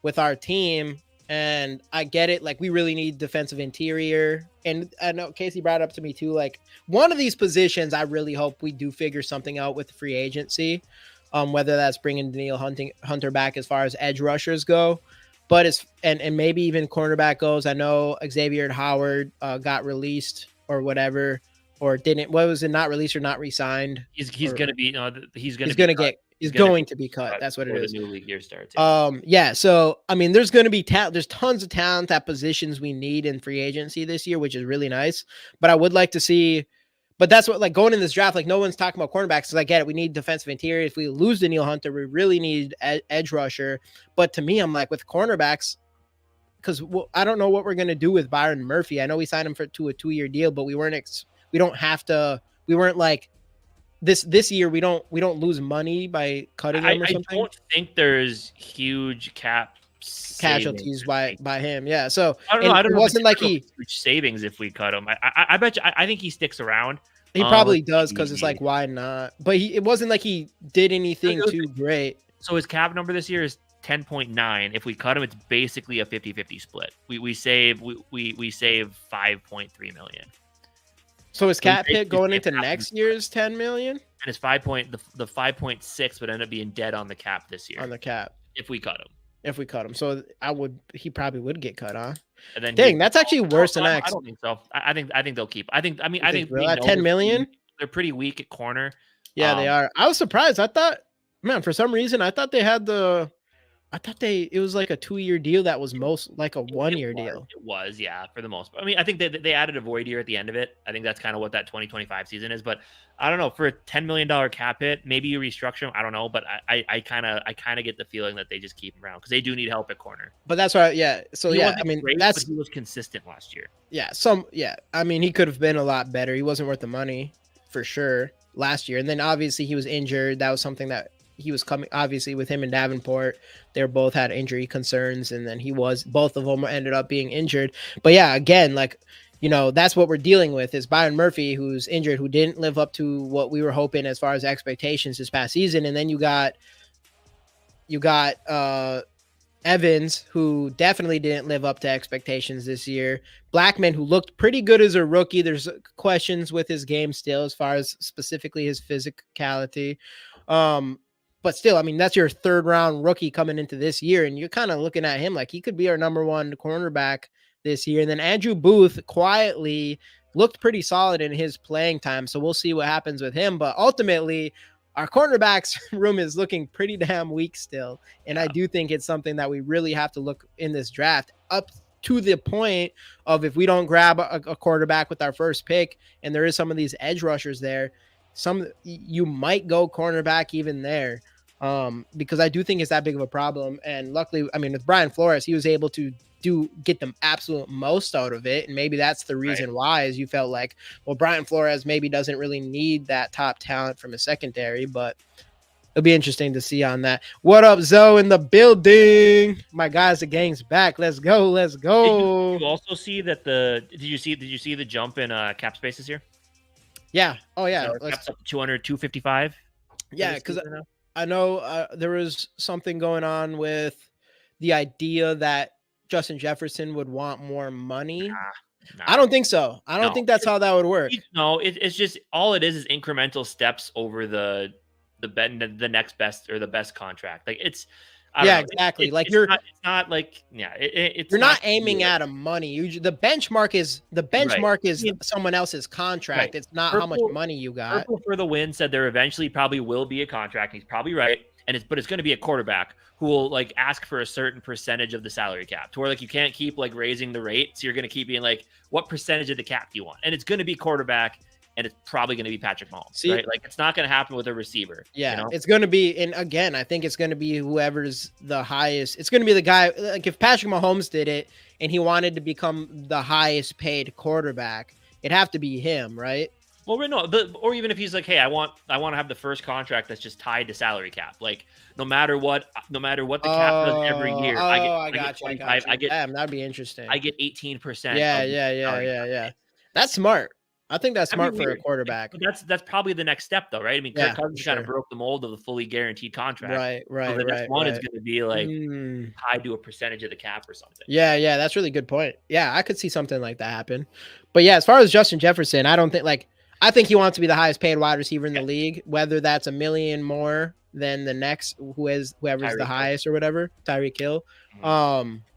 with our team. And I get it. Like, we really need defensive interior. And I know Casey brought it up to me too. Like, one of these positions, I really hope we do figure something out with free agency. Whether that's bringing Danielle Hunter back as far as edge rushers go, but and maybe even cornerback goes. I know Xavier Howard got released or whatever, or didn't. What was it? Not released or not re-signed? He's going to be. He's going to be cut. That's what it is. The new league year starts. Yeah. So I mean, there's going to be there's tons of talent at positions we need in free agency this year, which is really nice. But I would like to see. But that's what, like, going in this draft, like, no one's talking about cornerbacks. Because I get it. We need defensive interior. If we lose Danielle Hunter, we really need edge rusher. But to me, I'm like, with cornerbacks, because I don't know what we're going to do with Byron Murphy. I know we signed him to a 2-year deal, but we weren't like this year. We don't lose money by cutting him or something. I don't think there's huge cap casualties by him. Yeah. So I don't know. It wasn't like huge savings if we cut him. I bet you. I think he sticks around. He probably does, because it's like, why not? But it wasn't like he did anything too great. So his cap number this year is 10.9. If we cut him, it's basically a 50-50 split. We save 5.3 million. So his cap hit going into next year's 10 million, and his 5.6 would end up being dead on the cap this year. On the cap, if we cut him. So he probably would get cut, huh? And then dang, that's actually worse than X. I don't think so. I think they'll keep. I think at 10 million, they're pretty weak at corner. Yeah, they are. I was surprised. I thought, man, for some reason, I thought it was like a 2-year deal that was most like a 1-year deal. It was, yeah, for the most part. I mean, I think they added a void year at the end of it. I think that's kind of what that 2025 season is. But I don't know, for a $10 million cap hit, maybe you restructure him. I don't know, but I kind of get the feeling that they just keep him around because they do need help at corner. But that's why, yeah. So yeah, I mean, he was consistent last year. Yeah, I mean, he could have been a lot better. He wasn't worth the money for sure last year, and then obviously he was injured. That was something that he was coming, obviously, with him and Davenport. They both had injury concerns, and then both of them ended up being injured. But yeah, again, like, that's what we're dealing with is Byron Murphy, who's injured, who didn't live up to what we were hoping as far as expectations this past season. And then you got Evans, who definitely didn't live up to expectations this year. Blackman, who looked pretty good as a rookie. There's questions with his game still as far as specifically his physicality. But still, I mean, that's your third round rookie coming into this year. And you're kind of looking at him like he could be our number one cornerback this year. And then Andrew Booth quietly looked pretty solid in his playing time. So we'll see what happens with him. But ultimately, our cornerbacks room is looking pretty damn weak still. And I do think it's something that we really have to look in this draft up to the point of if we don't grab a quarterback with our first pick and there is some of these edge rushers there, you might go cornerback even there. Because I do think it's that big of a problem. And luckily, I mean, with Brian Flores, he was able to get the absolute most out of it. And maybe that's the reason why, is you felt like, well, Brian Flores maybe doesn't really need that top talent from a secondary, but it'll be interesting to see on that. What up, Zoe in the building? My guys, the gang's back. Let's go. Let's go. Did you also see that did you see the jump in cap spaces here? Yeah. Oh yeah. So caps up to 200, 255. Yeah. Cause I know there was something going on with the idea that Justin Jefferson would want more money. Nah. I don't think so. I don't think that's how that would work. No, it's just all it is incremental steps over the next best or the best contract. Like it's exactly. It's not like you're not aiming at a money. The benchmark is someone else's contract. Right. It's not how much money you got. Purple for the Win said there eventually probably will be a contract. He's probably right. But it's going to be a quarterback who will like ask for a certain percentage of the salary cap, to where like you can't keep like raising the rate. So you're going to keep being like, what percentage of the cap do you want? And it's going to be quarterback, and it's probably going to be Patrick Mahomes, right? Like it's not going to happen with a receiver. Yeah, it's going to be, and again, I think it's going to be whoever's the highest. It's going to be the guy. Like if Patrick Mahomes did it and he wanted to become the highest paid quarterback, it'd have to be him, right? Well, no, or even if he's like, hey, I want to have the first contract that's just tied to salary cap. Like no matter what the cap does every year, I get 25. I get damn, that'd be interesting. I get 18%. Yeah. That's smart. I think that's smart for a quarterback. But that's probably the next step, though, right? I mean, Kirk Cousins kind of broke the mold of the fully guaranteed contract. Right. So the next one is going to be like tied to a percentage of the cap or something. Yeah, that's a really good point. Yeah, I could see something like that happen. But yeah, as far as Justin Jefferson, I think he wants to be the hiasst paid wide receiver in the league, whether that's $1 million more than the next whoever's Tyreek the highest or whatever, Tyreek Hill.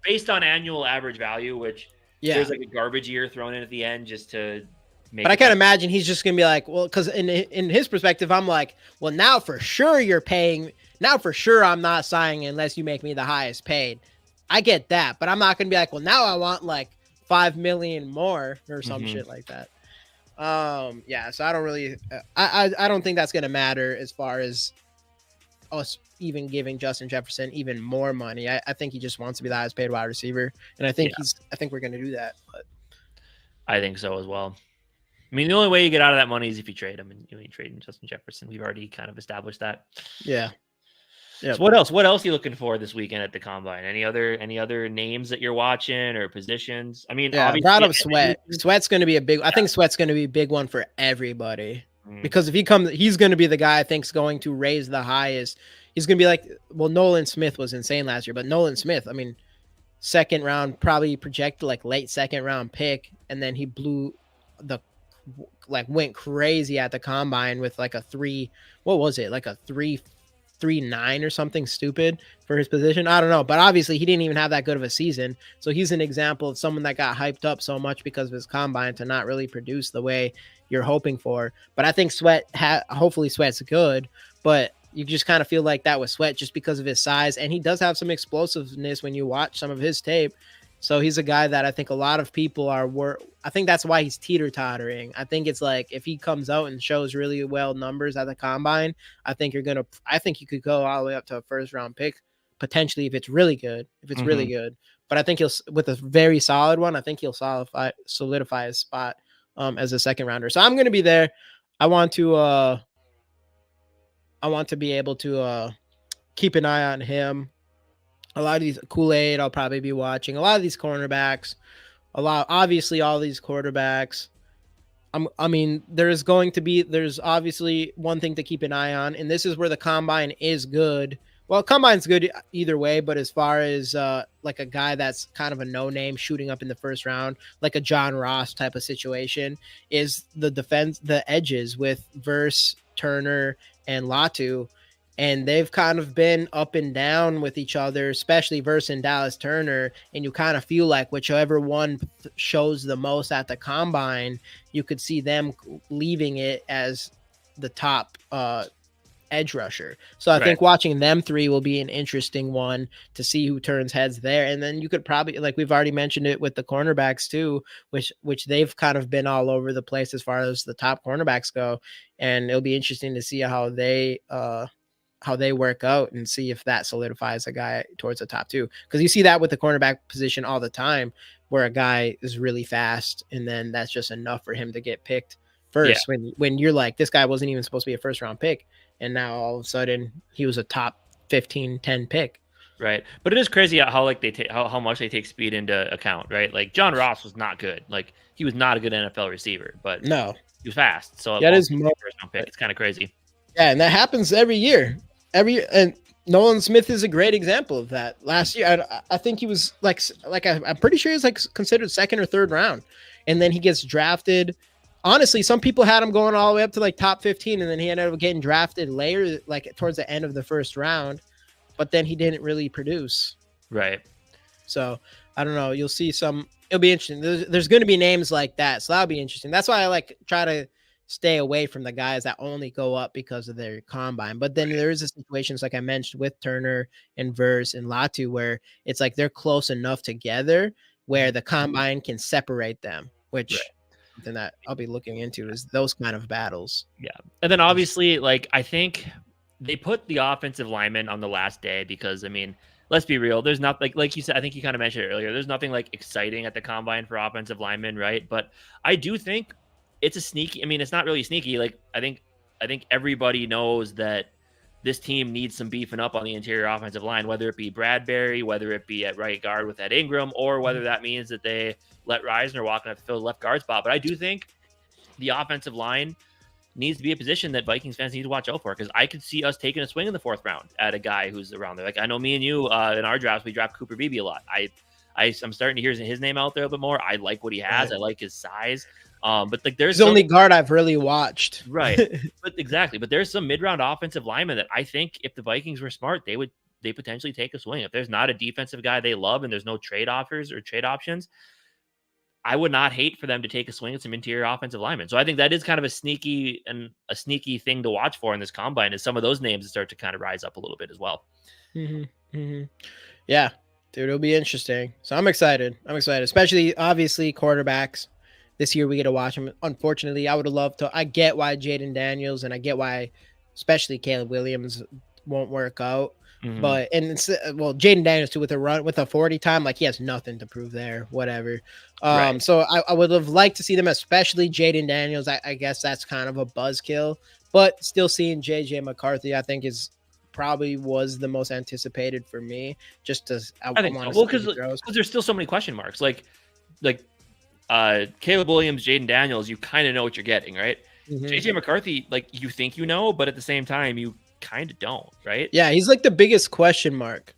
Based on annual average value, which there's like a garbage year thrown in at the end just to make. But I can't imagine he's just gonna be like, well, because in his perspective, I'm like, well, now for sure you're paying. Now for sure I'm not signing unless you make me the highest paid. I get that, but I'm not gonna be like, well, now I want like $5 million more or some shit like that. So I don't really, I don't think that's going to matter as far as us even giving Justin Jefferson even more money. I think he just wants to be the highest paid wide receiver. And I think we're going to do that. But I think so as well. I mean, the only way you get out of that money is if you trade him, and you trade Justin Jefferson. We've already kind of established that. Yeah. So what else? What else are you looking for this weekend at the combine? Any other names that you're watching or positions? I mean, I brought up Sweat. Sweat's going to be a big. I think Sweat's going to be a big one for everybody because if he comes, he's going to be the guy I think's going to raise the highest. He's going to be like, well, Nolan Smith was insane last year, but Nolan Smith, I mean, second round, probably projected like late second round pick, and then he went crazy at the combine with like a 3.39 or something stupid for his position. I don't know, but obviously he didn't even have that good of a season. So he's an example of someone that got hyped up so much because of his combine to not really produce the way you're hoping for. But I think hopefully Sweat's good, but you just kind of feel like that with Sweat just because of his size. And he does have some explosiveness when you watch some of his tape. So he's a guy that I think a lot of people I think that's why he's teeter-tottering. I think it's like if he comes out and shows really well numbers at the combine, I think you could go all the way up to a first-round pick, potentially if it's really good. Really good. But I think with a very solid one, I think he'll solidify his spot as a second rounder. So I'm going to be there. I want to be able to keep an eye on him. A lot of these Kool-Aid I'll probably be watching. A lot of these cornerbacks. Obviously, all these quarterbacks. There's obviously one thing to keep an eye on, and this is where the combine is good. Well, combine's good either way, but as far as like a guy that's kind of a no-name shooting up in the first round, like a John Ross type of situation, is the edges with Verse, Turner, and Latu. And they've kind of been up and down with each other, especially Verse and Dallas Turner. And you kind of feel like whichever one shows the most at the combine, you could see them leaving it as the top edge rusher. So I think watching them three will be an interesting one to see who turns heads there. And then you could probably, like we've already mentioned it with the cornerbacks too, which they've kind of been all over the place as far as the top cornerbacks go. And it'll be interesting to see how they work out and see if that solidifies a guy towards the top two. Because you see that with the cornerback position all the time, where a guy is really fast, and then that's just enough for him to get picked first. Yeah. When you're like, this guy wasn't even supposed to be a first round pick, and now all of a sudden he was a top 15, 10 pick. Right. But it is crazy how like they take how much they take speed into account, right? Like John Ross was not good. Like he was not a good NFL receiver, but no, he was fast. So that is first round pick. It's kind of crazy. Yeah, and that happens every year. And Nolan Smith is a great example of that. Last year, I think he was I'm pretty sure he's like considered second or third round, and then he gets drafted. Honestly, some people had him going all the way up to like top 15, and then he ended up getting drafted later, like towards the end of the first round. But then he didn't really produce. Right. So I don't know. You'll see some. It'll be interesting. There's going to be names like that, so that'll be interesting. That's why I like try to stay away from the guys that only go up because of their combine. But then there is a situations like I mentioned with Turner and Verse and Latu where it's like they're close enough together where the combine can separate them, which something that I'll be looking into is those kind of battles. Yeah. And then obviously, like, I think they put the offensive lineman on the last day because, I mean, let's be real. There's not like you said, I think you kind of mentioned it earlier. There's nothing like exciting at the combine for offensive linemen, right? But I do think it's a sneaky. I mean, it's not really sneaky. Like I think everybody knows that this team needs some beefing up on the interior offensive line, whether it be Bradbury, whether it be at right guard with Ed Ingram, or whether that means that they let Reisner walk and have to fill the left guard spot. But I do think the offensive line needs to be a position that Vikings fans need to watch out for, because I could see us taking a swing in the fourth round at a guy who's around there. Like I know me and you in our drafts, we draft Cooper Beebe a lot. I'm starting to hear his name out there a bit more. I like what he has. I like his size. But like there's the only guard I've really watched. Right. But exactly. But there's some mid-round offensive linemen that I think if the Vikings were smart, they potentially take a swing. If there's not a defensive guy they love and there's no trade offers or trade options, I would not hate for them to take a swing at some interior offensive linemen. So I think that is kind of a sneaky thing to watch for in this combine, is some of those names that start to kind of rise up a little bit as well. Mm-hmm. Mm-hmm. Yeah, dude, it'll be interesting. So I'm excited, especially obviously quarterbacks. This year we get to watch him. Unfortunately, I would have loved to. I get why Jaden Daniels and I get why especially Caleb Williams won't work out. Mm-hmm. But Jaden Daniels too with a 40 time, like he has nothing to prove there. Whatever. Right. So I would have liked to see them, especially Jaden Daniels. I guess that's kind of a buzzkill, but still seeing JJ McCarthy, I think probably was the most anticipated for me. Just as I think so. Well, because there's still so many question marks. Like Caleb Williams, Jaden Daniels, you kind of know what you're getting, right? Mm-hmm. JJ McCarthy, like you think you know, but at the same time, you kind of don't, right? Yeah, he's like the biggest question mark.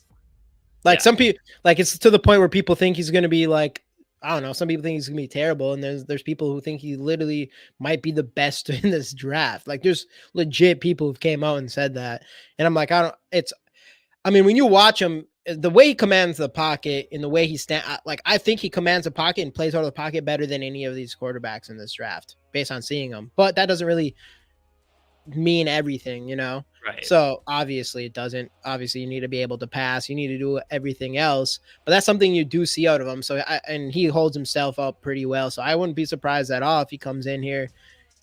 Like some people, like it's to the point where people think he's going to be like, I don't know. Some people think he's going to be terrible, and there's people who think he literally might be the best in this draft. Like there's legit people who came out and said that, and I'm like, when you watch him, the way he commands the pocket and the way he I think he commands the pocket and plays out of the pocket better than any of these quarterbacks in this draft based on seeing them. But that doesn't really mean everything, you know? Right. So obviously it doesn't. Obviously you need to be able to pass. You need to do everything else, but that's something you do see out of him. And he holds himself up pretty well. So I wouldn't be surprised at all if he comes in here,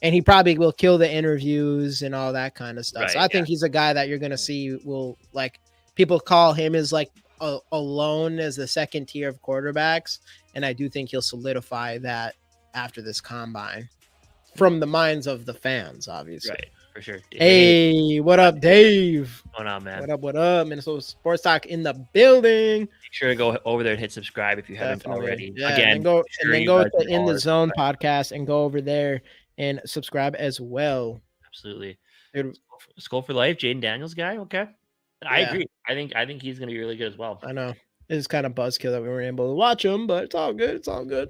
and he probably will kill the interviews and all that kind of stuff. Right, so I think he's a guy that you're going to see will, like, people call him as like alone as the second tier of quarterbacks. And I do think he'll solidify that after this combine from the minds of the fans, obviously. Right. For sure. Hey, what up, Dave? What's going on, man? What up? What up? Minnesota Sports Talk in the building. Make sure to go over there and hit subscribe if you haven't already. Yeah, again, and go to In the Zone podcast and go over there and subscribe as well. Absolutely. SKOL for life, Jaden Daniels guy. Okay. I agree. I think he's going to be really good as well. I know. It's kind of buzzkill that we weren't able to watch him, but it's all good. It's all good.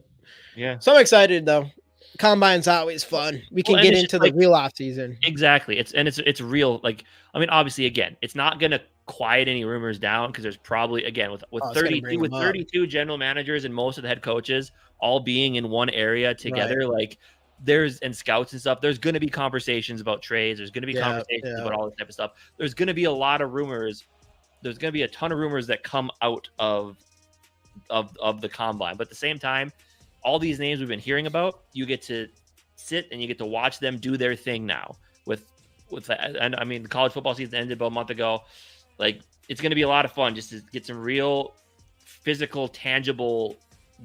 Yeah. So I'm excited though. Combine's always fun. We can get into the real off season. Exactly. It's real. Like, I mean, obviously, again, it's not going to quiet any rumors down because there's probably, again, with 32 general managers and most of the head coaches all being in one area together, like and scouts and stuff, there's going to be conversations about trades. There's going to be conversations about all this type of stuff. There's going to be a lot of rumors. There's going to be a ton of rumors that come out of the combine. But at the same time, all these names we've been hearing about, you get to sit and you get to watch them do their thing now with that. And I mean, the college football season ended about a month ago. Like, it's going to be a lot of fun just to get some real physical, tangible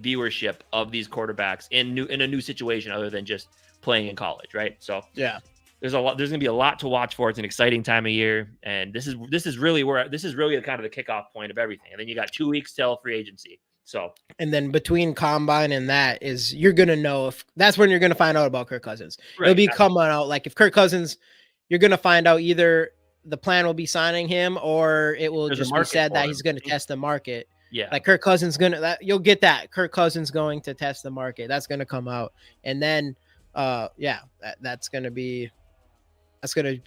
viewership of these quarterbacks in a new situation other than just playing in college. Right. So there's going to be a lot to watch for. It's an exciting time of year. And this is really kind of the kickoff point of everything. And then you got 2 weeks till free agency. So, and then between combine and that is you're gonna know if that's when you're gonna find out about Kirk Cousins. Right, it'll be coming out like if Kirk Cousins, you're gonna find out either the plan will be signing him or it will just be said that he's gonna test the market. Yeah, like Kirk Cousins you'll get that Kirk Cousins going to test the market. That's gonna come out, and then that's gonna be the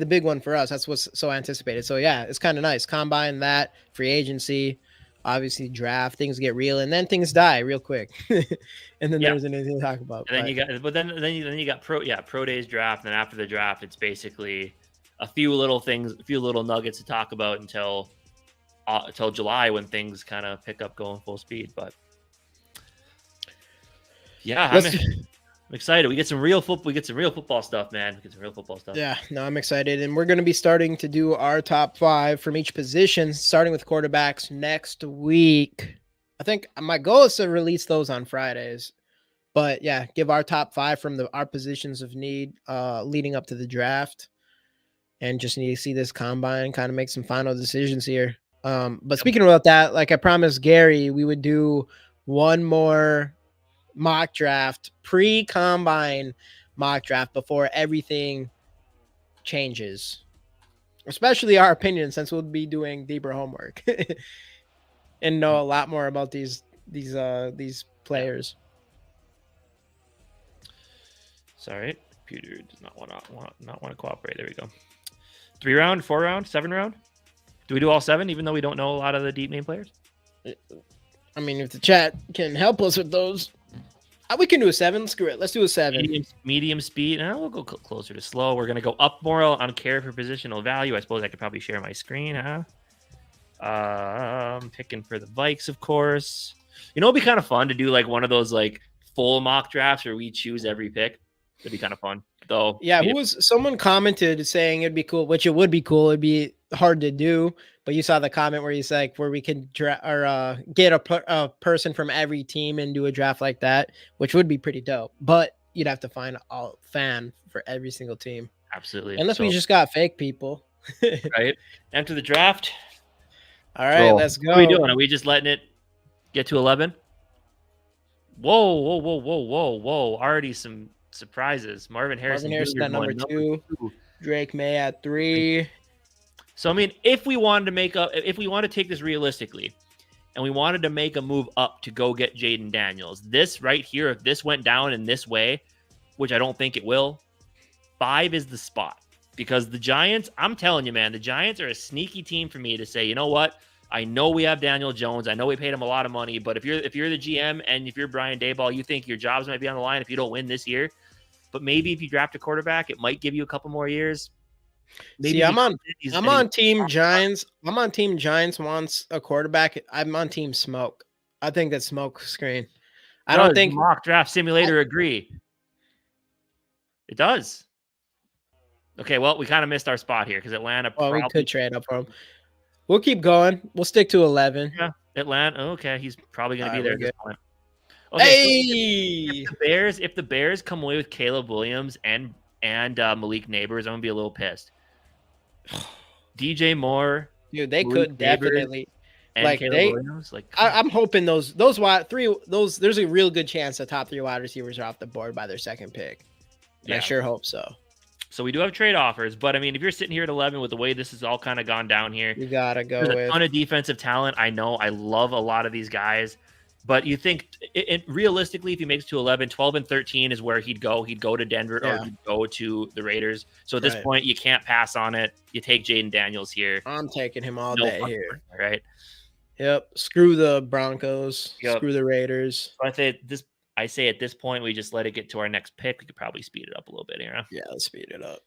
big one for us. That's what's so anticipated. So yeah, it's kind of nice. Combine, that free agency. Obviously, draft, things get real, and then things die real quick, and then there's anything to talk about. And then you got pro days draft, and then after the draft, it's basically a few little nuggets to talk about until July when things kind of pick up going full speed. But yeah, I'm excited. We get some real football stuff, man. Yeah, no, I'm excited. And we're going to be starting to do our top 5 from each position, starting with quarterbacks next week. I think my goal is to release those on Fridays. But yeah, give our top 5 from our positions of need leading up to the draft. And just need to see this combine, kind of make some final decisions here. But speaking about that, like I promised Gary, we would do one more mock draft, pre-combine mock draft before everything changes, especially our opinion, since we'll be doing deeper homework and know a lot more about these players. Sorry, computer does not want to cooperate. There we go. 3 round, 4 round, 7 round. Do we do all 7, even though we don't know a lot of the deep name players? I mean, if the chat can help us with those. We can do a 7. Screw it. Let's do a 7. Medium speed. We'll go closer to slow. We're going to go up more on care for positional value. I suppose I could probably share my screen, picking for the Vikes, of course. It'd be kind of fun to do like one of those like full mock drafts where we choose every pick. It'd be kind of fun. Though. Yeah, someone commented saying it'd be cool, which it would be cool. It'd be hard to do, but you saw the comment where he's like, where we can get a person from every team and do a draft like that, which would be pretty dope. But you'd have to find a fan for every single team. Absolutely. Unless we just got fake people. Right. Enter the draft. All right, let's go. What are we doing? Are we just letting it get to 11? Whoa. Already some surprises. Marvin Harrison at number 2. Drake May at 3. So I mean, if we wanted to take this realistically, and we wanted to make a move up to go get Jaden Daniels, this right here, if this went down in this way, which I don't think it will, 5 is the spot. Because the Giants, I'm telling you, man, the Giants are a sneaky team for me to say, you know what? I know we have Daniel Jones. I know we paid him a lot of money, but if you're the GM and if you're Brian Daboll, you think your jobs might be on the line if you don't win this year. But maybe if you draft a quarterback, it might give you a couple more years. Maybe I'm on Team Giants. I'm on Team Giants wants a quarterback. I'm on Team Smoke. I think that's smoke screen. I don't think mock draft simulator agree. It does. Okay, well, we kind of missed our spot here because Atlanta. We could trade up for him. We'll keep going. We'll stick to 11. Yeah, Atlanta. Okay, he's probably going to be there at this point. Okay, hey, so if the Bears come away with Caleb Williams and and Malik Neighbors, I'm going to be a little pissed. DJ Moore. Dude, they Malik could definitely. And like Caleb Williams, I'm hoping those there's a real good chance the top 3 wide receivers are off the board by their second pick. Yeah. I sure hope so. So we do have trade offers, but I mean, if you're sitting here at 11 with the way this has all kind of gone down here, you gotta go. There's a ton of defensive talent. I know, I love a lot of these guys, but you think realistically, if he makes to 11, 12 and 13 is where he'd go. He'd go to Denver or he'd go to the Raiders. So at this point, you can't pass on it. You take Jaden Daniels here. I'm taking him all day here. Right. Yep. Screw the Broncos. Yep. Screw the Raiders. So I say at this point, we just let it get to our next pick. We could probably speed it up a little bit here. Yeah, let's speed it up.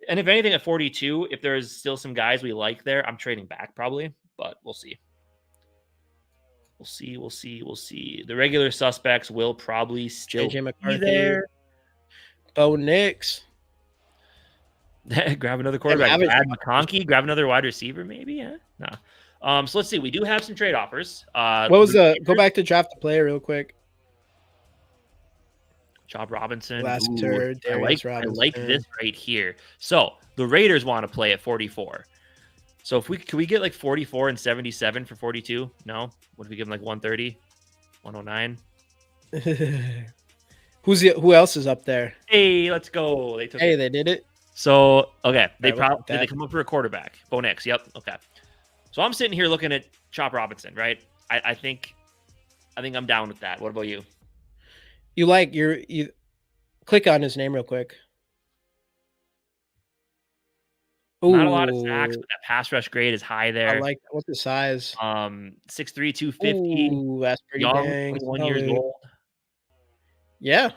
And if anything, at 42, if there's still some guys we like there, I'm trading back probably, but we'll see. We'll see. The regular suspects will probably still be there. Bo Nix. Grab another quarterback. Grab McConkey. Grab another wide receiver, maybe. Yeah. No. So let's see. We do have some trade offers. What was go back to draft the player real quick. Job Robinson. Last turn. I like this right here. So the Raiders want to play at 44. So can we get like 44 and 77 for 42? No. What if we give them like 130, 109? Who else is up there? Hey, let's go. They did it. So okay, they come up for a quarterback. Bo Nix. Yep. Okay. So I'm sitting here looking at Chop Robinson, right? I think I'm down with that. What about you? You click on his name real quick. Ooh. Not a lot of sacks, but that pass rush grade is high there. I like that. What's the size? 6'3", 250. Ooh, that's pretty young, dang. 21 years old. Yeah.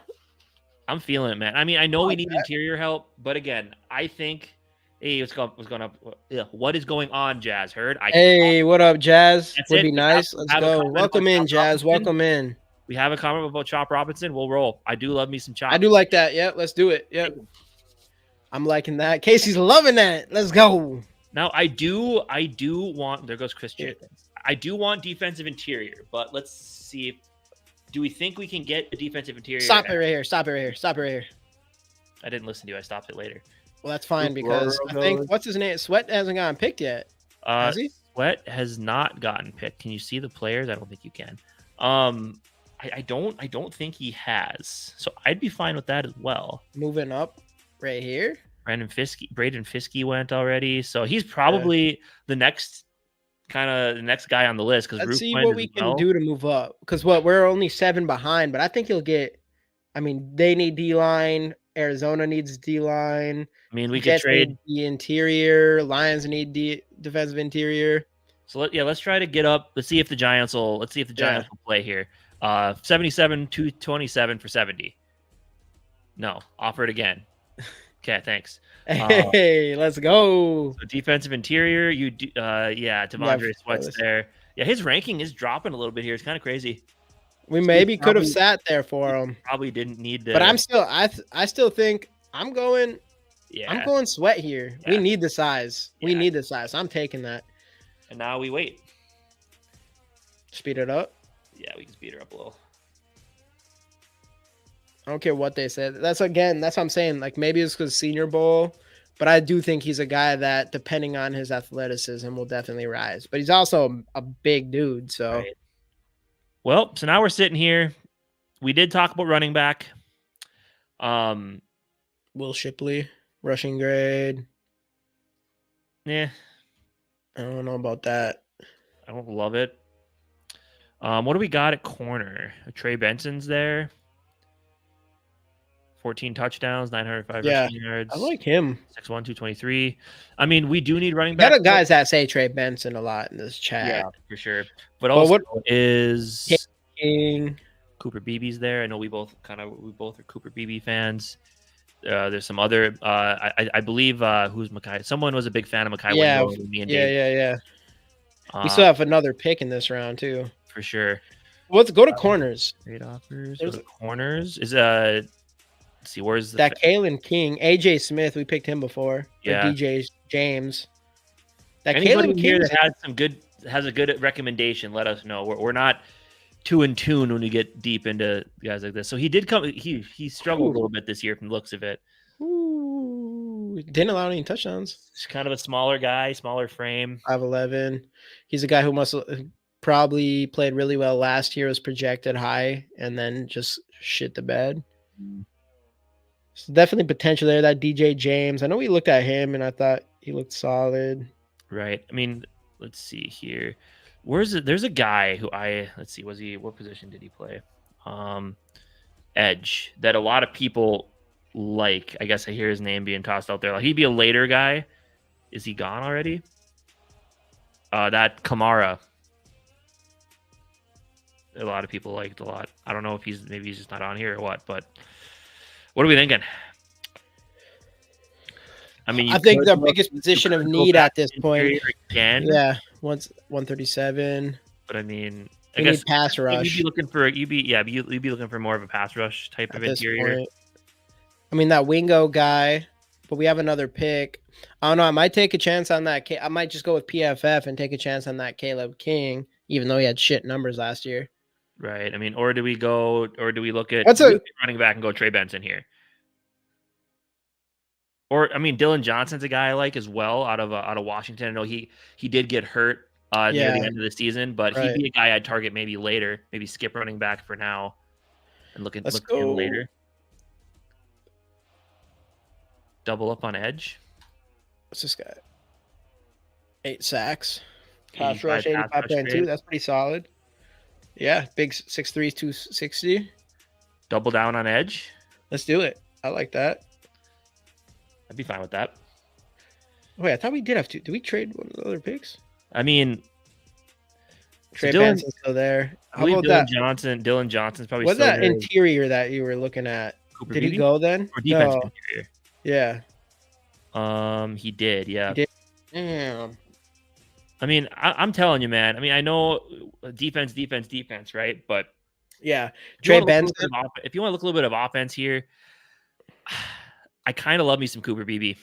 I'm feeling it, man. I mean, I know we need interior help, but again, I think what's going up? Yeah, what is going on, Jazz? Heard? What up, Jazz? Would be nice. Let's go. Welcome in, Jazz. Welcome in. We have a comment about Chop Robinson. We'll roll. I do love me some Chop. I do like that. Yeah, let's do it. Yep. I'm liking that. Casey's loving that. Let's go. Now, I do want, there goes Chris Chickens. I do want defensive interior, but let's see. Do we think we can get a defensive interior? Stop it right here. I didn't listen to you. I stopped it later. Well, that's fine because I think, what's his name? Sweat hasn't gotten picked yet. Has he? Sweat has not gotten picked. Can you see the players? I don't think you can. I don't think he has. So I'd be fine with that as well. Moving up right here. Braden Fiske went already. So he's probably the next guy on the list. Let's see what we can do to move up. Because we're only 7 behind, but I think he'll get. I mean, they need D-line. Arizona needs D-line. I mean, we could trade the interior. Lions need defensive interior. So let's try to get up. Let's see if the Giants will play here. 77 to 27 for 70. No, offer it again. Okay, thanks. Hey, let's go. So defensive interior, Devondre Sweat's there. Yeah, his ranking is dropping a little bit here. It's kind of crazy. We maybe could have sat there for him. Probably didn't need to. But I still think I'm going. Yeah, I'm going Sweat here. Yeah. We need the size. Yeah. We need the size. I'm taking that. And now we wait. Speed it up. Yeah, we can speed her up a little. I don't care what they said. That's what I'm saying. Like maybe it's because Senior Bowl, but I do think he's a guy that, depending on his athleticism, will definitely rise. But he's also a big dude. So, right. Well, so now we're sitting here. We did talk about running back. Will Shipley, rushing grade. Yeah, I don't know about that. I don't love it. What do we got at corner? Trey Benson's there. 14 touchdowns, 905 rushing yards. I like him. 6'1", 223. I mean, we do need running back. Got guys that say Trey Benson a lot in this chat. Yeah, for sure. But also is King. Cooper Beebe's there. I know we both are Cooper Beebe fans. There's some other I believe who's Mekhi. Someone was a big fan of Mekhi. Yeah, yeah. We still have another pick in this round too. For sure. Let's go to corners. Trade offers. Go to corners. Is let's see, where's that Kalen King, AJ Smith? We picked him before. Yeah. DJ James. That Kalen here that has a good recommendation. Let us know. We're not too in tune when we get deep into guys like this. So he did come. He struggled a little bit this year from the looks of it. Ooh, didn't allow any touchdowns. He's kind of a smaller guy, smaller frame. 5'11". He's a guy who must probably played really well last year, was projected high, and then just shit the bed. So definitely potential there. That DJ James, I know we looked at him, and I thought he looked solid. Right. I mean, let's see here. Where's it? There's a guy who let's see, what position did he play? Edge, that a lot of people like. I guess I hear his name being tossed out there. Like, he'd be a later guy. Is he gone already? That Kamara. A lot of people liked a lot. I don't know if maybe he's just not on here or what, but what are we thinking? I mean, I think the biggest position of need at this point. Yeah, 137. But I mean, I guess pass rush. You'd be looking for more of a pass rush type of interior. I mean, that Wingo guy, but we have another pick. I don't know. I might take a chance on that. I might just go with PFF and take a chance on that Caleb King, even though he had shit numbers last year. Right. I mean, or do we look at running back and go Trey Benson here? Or, I mean, Dylan Johnson's a guy I like as well out of Washington. I know he did get hurt near the end of the season, but he'd be a guy I'd target maybe later, maybe skip running back for now and look at him later. Double up on edge. What's this guy? 8 sacks. Pass rush, 85.2. That's pretty solid. Yeah, big 6'3", 260. Double down on edge. Let's do it. I like that. I'd be fine with that. Wait, I thought we did have to. Did we trade one of the other picks? I mean, Trey Benson's still there. How about that? Dylan Johnson's probably what's still that there. Interior that you were looking at? Cooper did Beebe? He go then? Or defensive interior? Yeah. He did. Yeah. He did. Damn. I mean, I'm telling you, man. I mean, I know defense, right? But yeah, Trey Benson. If you want to look a little bit of offense here, I kind of love me some Cooper Beebe.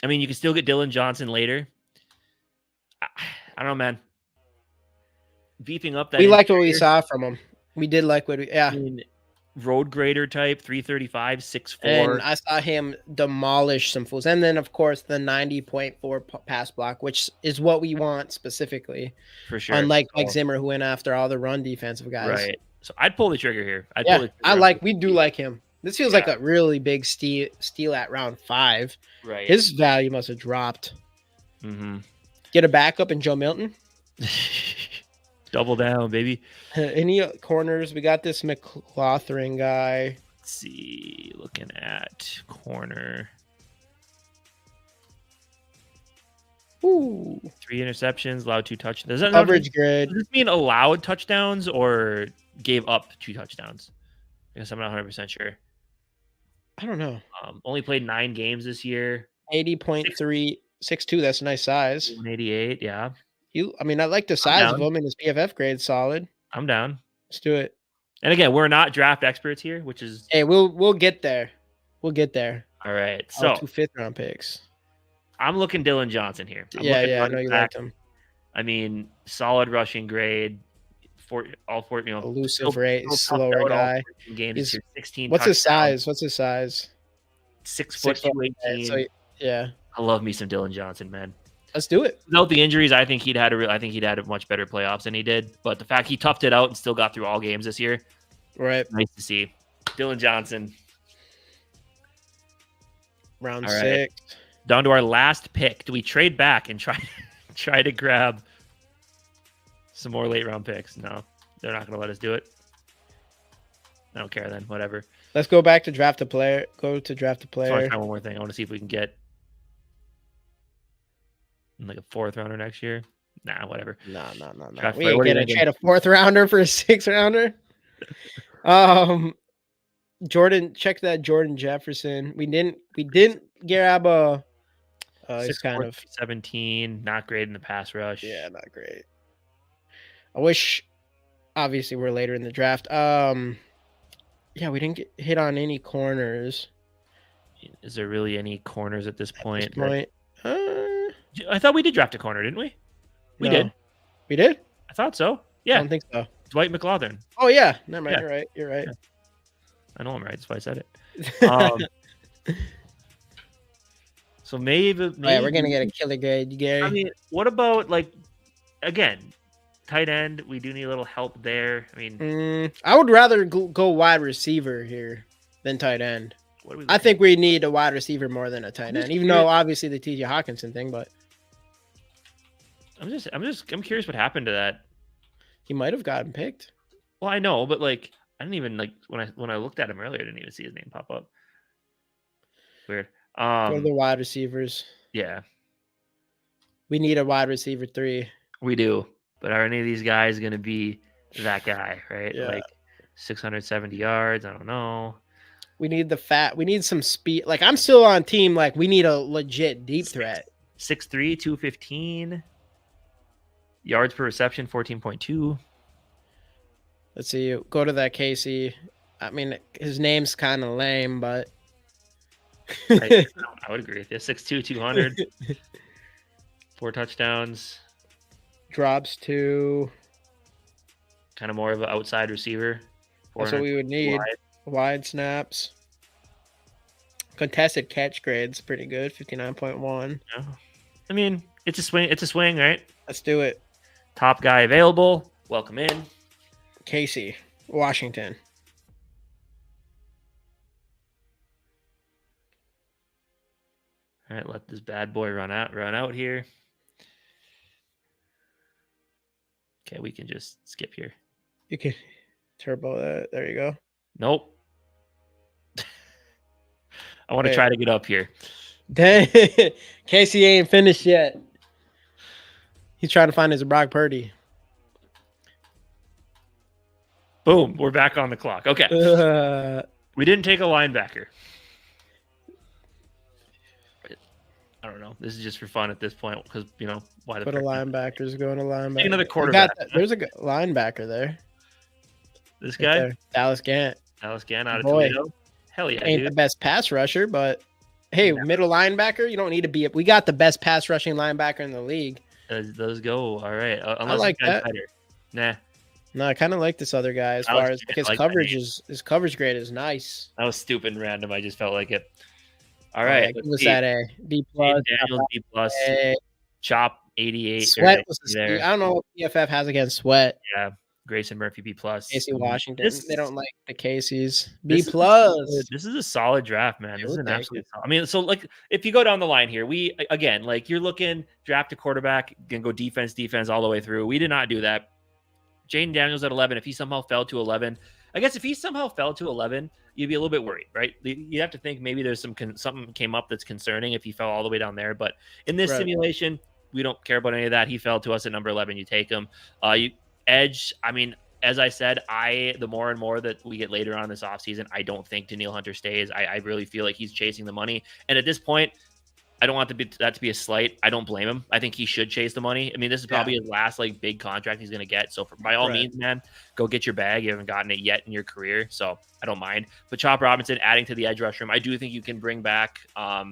I mean, you can still get Dylan Johnson later. I don't know, man. Beefing up that. We liked what we saw from him. We did like what we. Yeah. I mean, road grader type, 335, 6'4". And I saw him demolish some fools. And then, of course, the 90.4 pass block, which is what we want specifically. For sure. Unlike Mike Zimmer, who went after all the run defensive guys. Right. So I'd pull the trigger here. We do like him. This feels like a really big steal at round 5. Right. His value must have dropped. Mm-hmm. Get a backup in Joe Milton. Double down, baby. Any corners? We got this McLaughlin guy. Let's see. Looking at corner. Ooh. 3 interceptions, allowed 2 touchdowns. Coverage grade. Does this mean allowed touchdowns or gave up 2 touchdowns? I guess I'm not 100% sure. I don't know. Only played 9 games this year. 80.3, 6'2". That's a nice size. 188, yeah. I mean, I like the size of him, and his PFF grade solid. I'm down. Let's do it. And again, we're not draft experts here, which is. Hey, we'll get there. We'll get there. All right. So 2 5th-round picks. I'm looking Dylan Johnson here. I know you liked him. I mean, solid rushing grade. Elusive rate, slower guy. Games 16. What's his size? 6 foot 218. So, yeah. I love me some Dylan Johnson, man. Let's do it. Without the injuries, I think he'd had a much better playoffs than he did. But the fact he toughed it out and still got through all games this year, right? Nice to see. Dylan Johnson. Round 6. Down to our last pick. Do we trade back and try to grab some more late round picks? No, they're not going to let us do it. I don't care then. Whatever. Let's go back to draft a player. Go to draft a player. So try one more thing. I want to see if we can get like a 4th rounder next year. Nah, whatever. No. We ain't gonna trade a 4th rounder for a 6th rounder. Jordan, check that Jordan Jefferson. We didn't grab a. He's kind of 17. Not great in the pass rush. Yeah, not great. I wish. Obviously, we're later in the draft. Yeah, we didn't hit on any corners. Is there really any corners at this point? I thought we did draft a corner, didn't we? We did. We did? I thought so. Yeah. I don't think so. Dwight McLaughlin. Oh, yeah. Never mind. Yeah. You're right. Yeah. I know I'm right. That's why I said it. So maybe yeah, we're gonna get a killer grade, Gary. I mean, what about like again, tight end? We do need a little help there. I mean, I would rather go wide receiver here than tight end. I think we need a wide receiver more than a tight end, even though obviously the T.J. Hawkinson thing. But I'm curious what happened to that. He might have gotten picked. Well, I know, but like I didn't even like when I looked at him earlier, I didn't even see his name pop up. Weird. Go to the wide receivers. Yeah. We need a wide receiver 3. We do. But are any of these guys going to be that guy, right? Yeah. Like 670 yards. I don't know. We need we need some speed. Like I'm still on team. Like we need a legit deep threat. 6'3", 215. Yards per reception, 14.2. Let's see. Go to that Casey. I mean, his name's kind of lame, but I would agree with you. 6'2", 200. 4 touchdowns. Drops to kind of more of an outside receiver. That's what we would need. Wide snaps. Contested catch grades pretty good, 59.1. Yeah. I mean, it's a swing, right? Let's do it. Top guy available. Welcome in. Casey, Washington. All right, let this bad boy run out here. Okay, we can just skip here. You can turbo that. There you go. Nope. I want to try to get up here. Dang. Casey ain't finished yet. He's trying to find his Brock Purdy. Boom. We're back on the clock. Okay. We didn't take a linebacker. I don't know. This is just for fun at this point because, why the Put a linebacker's going to linebacker. Take another quarterback. There's a linebacker there. This guy? Right, Dallas Gant. Dallas Gant out of Toledo. Hell yeah, ain't dude. The best pass rusher, but hey, middle linebacker, you don't need to be. We got the best pass rushing linebacker in the league. Those go all right. Unless I like that. Better. Nah. No, I kind of like this other guy as far as his coverage his coverage grade is nice. That was stupid and random. I just felt like it. All right. Give us that A. B plus. Daniels, B plus. Chop 88. Sweat was there. I don't know what PFF has against Sweat. Yeah. Grayson Murphy B plus. Casey Washington. They don't like the Caseys. B plus. This is a solid draft, man. This is an absolute. I mean, so like if you go down the line here, we again like you're looking draft a quarterback, can go defense all the way through. We did not do that. Jaden Daniels at 11. If he somehow fell to 11, I guess if he somehow fell to 11, you'd be a little bit worried, right? You have to think maybe there's something came up that's concerning if he fell all the way down there. But in this simulation, we don't care about any of that. He fell to us at number 11. You take him. Edge. I mean, as I said, the more and more that we get later on this offseason, I don't think Daniil Hunter stays. I really feel like he's chasing the money. And at this point, I don't want that to be a slight. I don't blame him. I think he should chase the money. I mean, this is probably his last big contract he's going to get. So by all means, man, go get your bag. You haven't gotten it yet in your career, so I don't mind. But Chop Robinson adding to the edge rush room, I do think you can bring back. I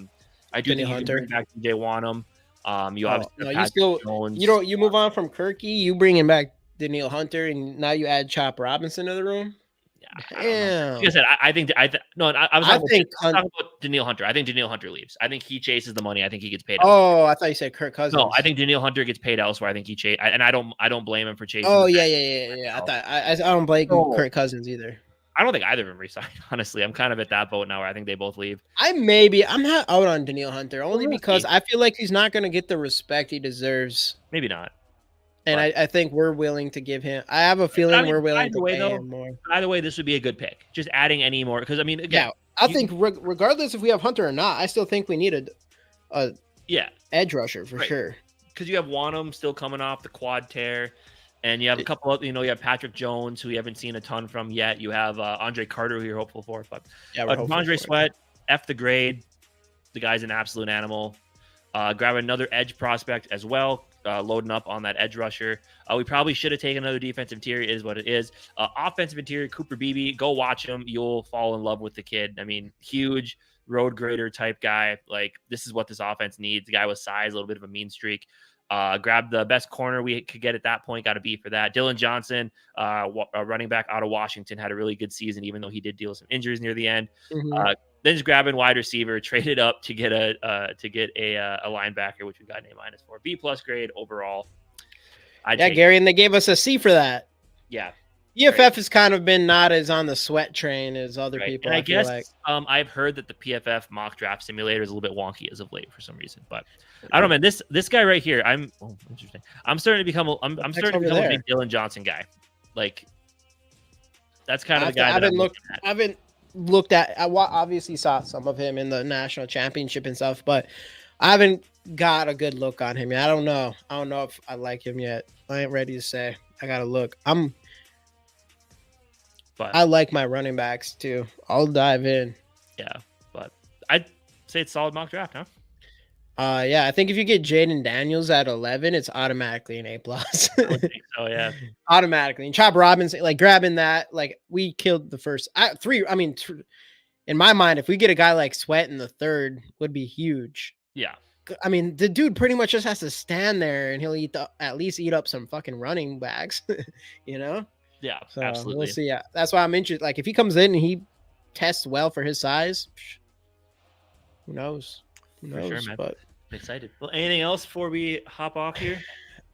do think you can bring back DJ Wanham. You obviously you move on from Kirky. You bring him back Daniil Hunter, and now you add Chop Robinson to the room. Damn. Like I said, I was talking about Daniil Hunter. I think Daniil Hunter leaves. I think he chases the money. I think he gets paid. Oh, I thought you said Kirk Cousins. No, I think Daniil Hunter gets paid elsewhere. I think he chase, and I don't blame him for chasing. Oh yeah. I don't blame Kirk Cousins either. I don't think either of them resign. Honestly, I'm kind of at that boat now where I think they both leave. I'm not out on Daniil Hunter only because I feel like he's not going to get the respect he deserves. Maybe not. And I think we're willing to give him. I have a feeling we're willing to pay him more. Either way, this would be a good pick. Just adding any more because I mean, again, I think regardless if we have Hunter or not, I still think we need a edge rusher for sure. Because you have Wanham still coming off the quad tear, and you have a couple of you have Patrick Jones who you haven't seen a ton from yet. You have Andre Carter who you're hopeful for, but Andre Sweat, F the grade. The guy's an absolute animal. Grab another edge prospect as well. Loading up on that edge rusher. We probably should have taken another defensive interior, is what it is. Offensive interior, Cooper Beebe. Go watch him. You'll fall in love with the kid. I mean, huge road grader type guy. Like, this is what this offense needs. The guy with size, a little bit of a mean streak. Grab the best corner we could get at that point. Got to be for that. Dylan Johnson, running back out of Washington, had a really good season, even though he did deal with some injuries near the end. then just grabbing wide receiver, traded up to get a linebacker, which we got an A- for. B+ grade overall. Gary, and they gave us a C for that. Yeah. PFF has kind of been not as on the sweat train as other people. And I guess I've heard that the PFF mock draft simulator is a little bit wonky as of late for some reason, but I don't know, man. This guy right here, interesting. I'm starting to become a big Dylan Johnson guy. Like, that's kind of the guy. I haven't looked at. I obviously saw some of him in the national championship and stuff, but I haven't got a good look on him yet. I don't know if I like him yet. I ain't ready to say. I gotta look. But I like my running backs too. I'll dive in. Yeah, but I'd say it's solid mock draft, huh? I think if you get Jaden Daniels at 11, it's automatically an A+. I would think so, yeah. Automatically. And Chop Robinson, like grabbing that, like we killed the first 3. I mean, in my mind, if we get a guy like Sweat in the 3rd, would be huge. Yeah. I mean, the dude pretty much just has to stand there and he'll at least eat up some fucking running backs, you know? Yeah, so absolutely. We'll see. Yeah, that's why I'm interested. Like, if he comes in and he tests well for his size, who knows? Who knows? For sure, man. But I'm excited. Well, anything else before we hop off here?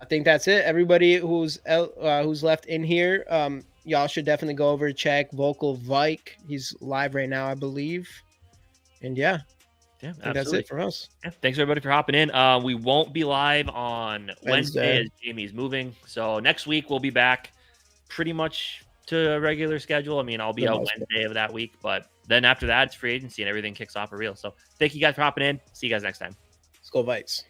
I think that's it. Everybody who's left in here, y'all should definitely go over and check Vocal Vike. He's live right now, I believe. And yeah, that's it for us. Yeah, thanks everybody for hopping in. We won't be live on Wednesday as Jamie's moving. So next week we'll be back pretty much to a regular schedule. I mean, I'll be out Wednesday of that week, but then after that, it's free agency and everything kicks off for real. So thank you guys for hopping in. See you guys next time. SKOL Vikes.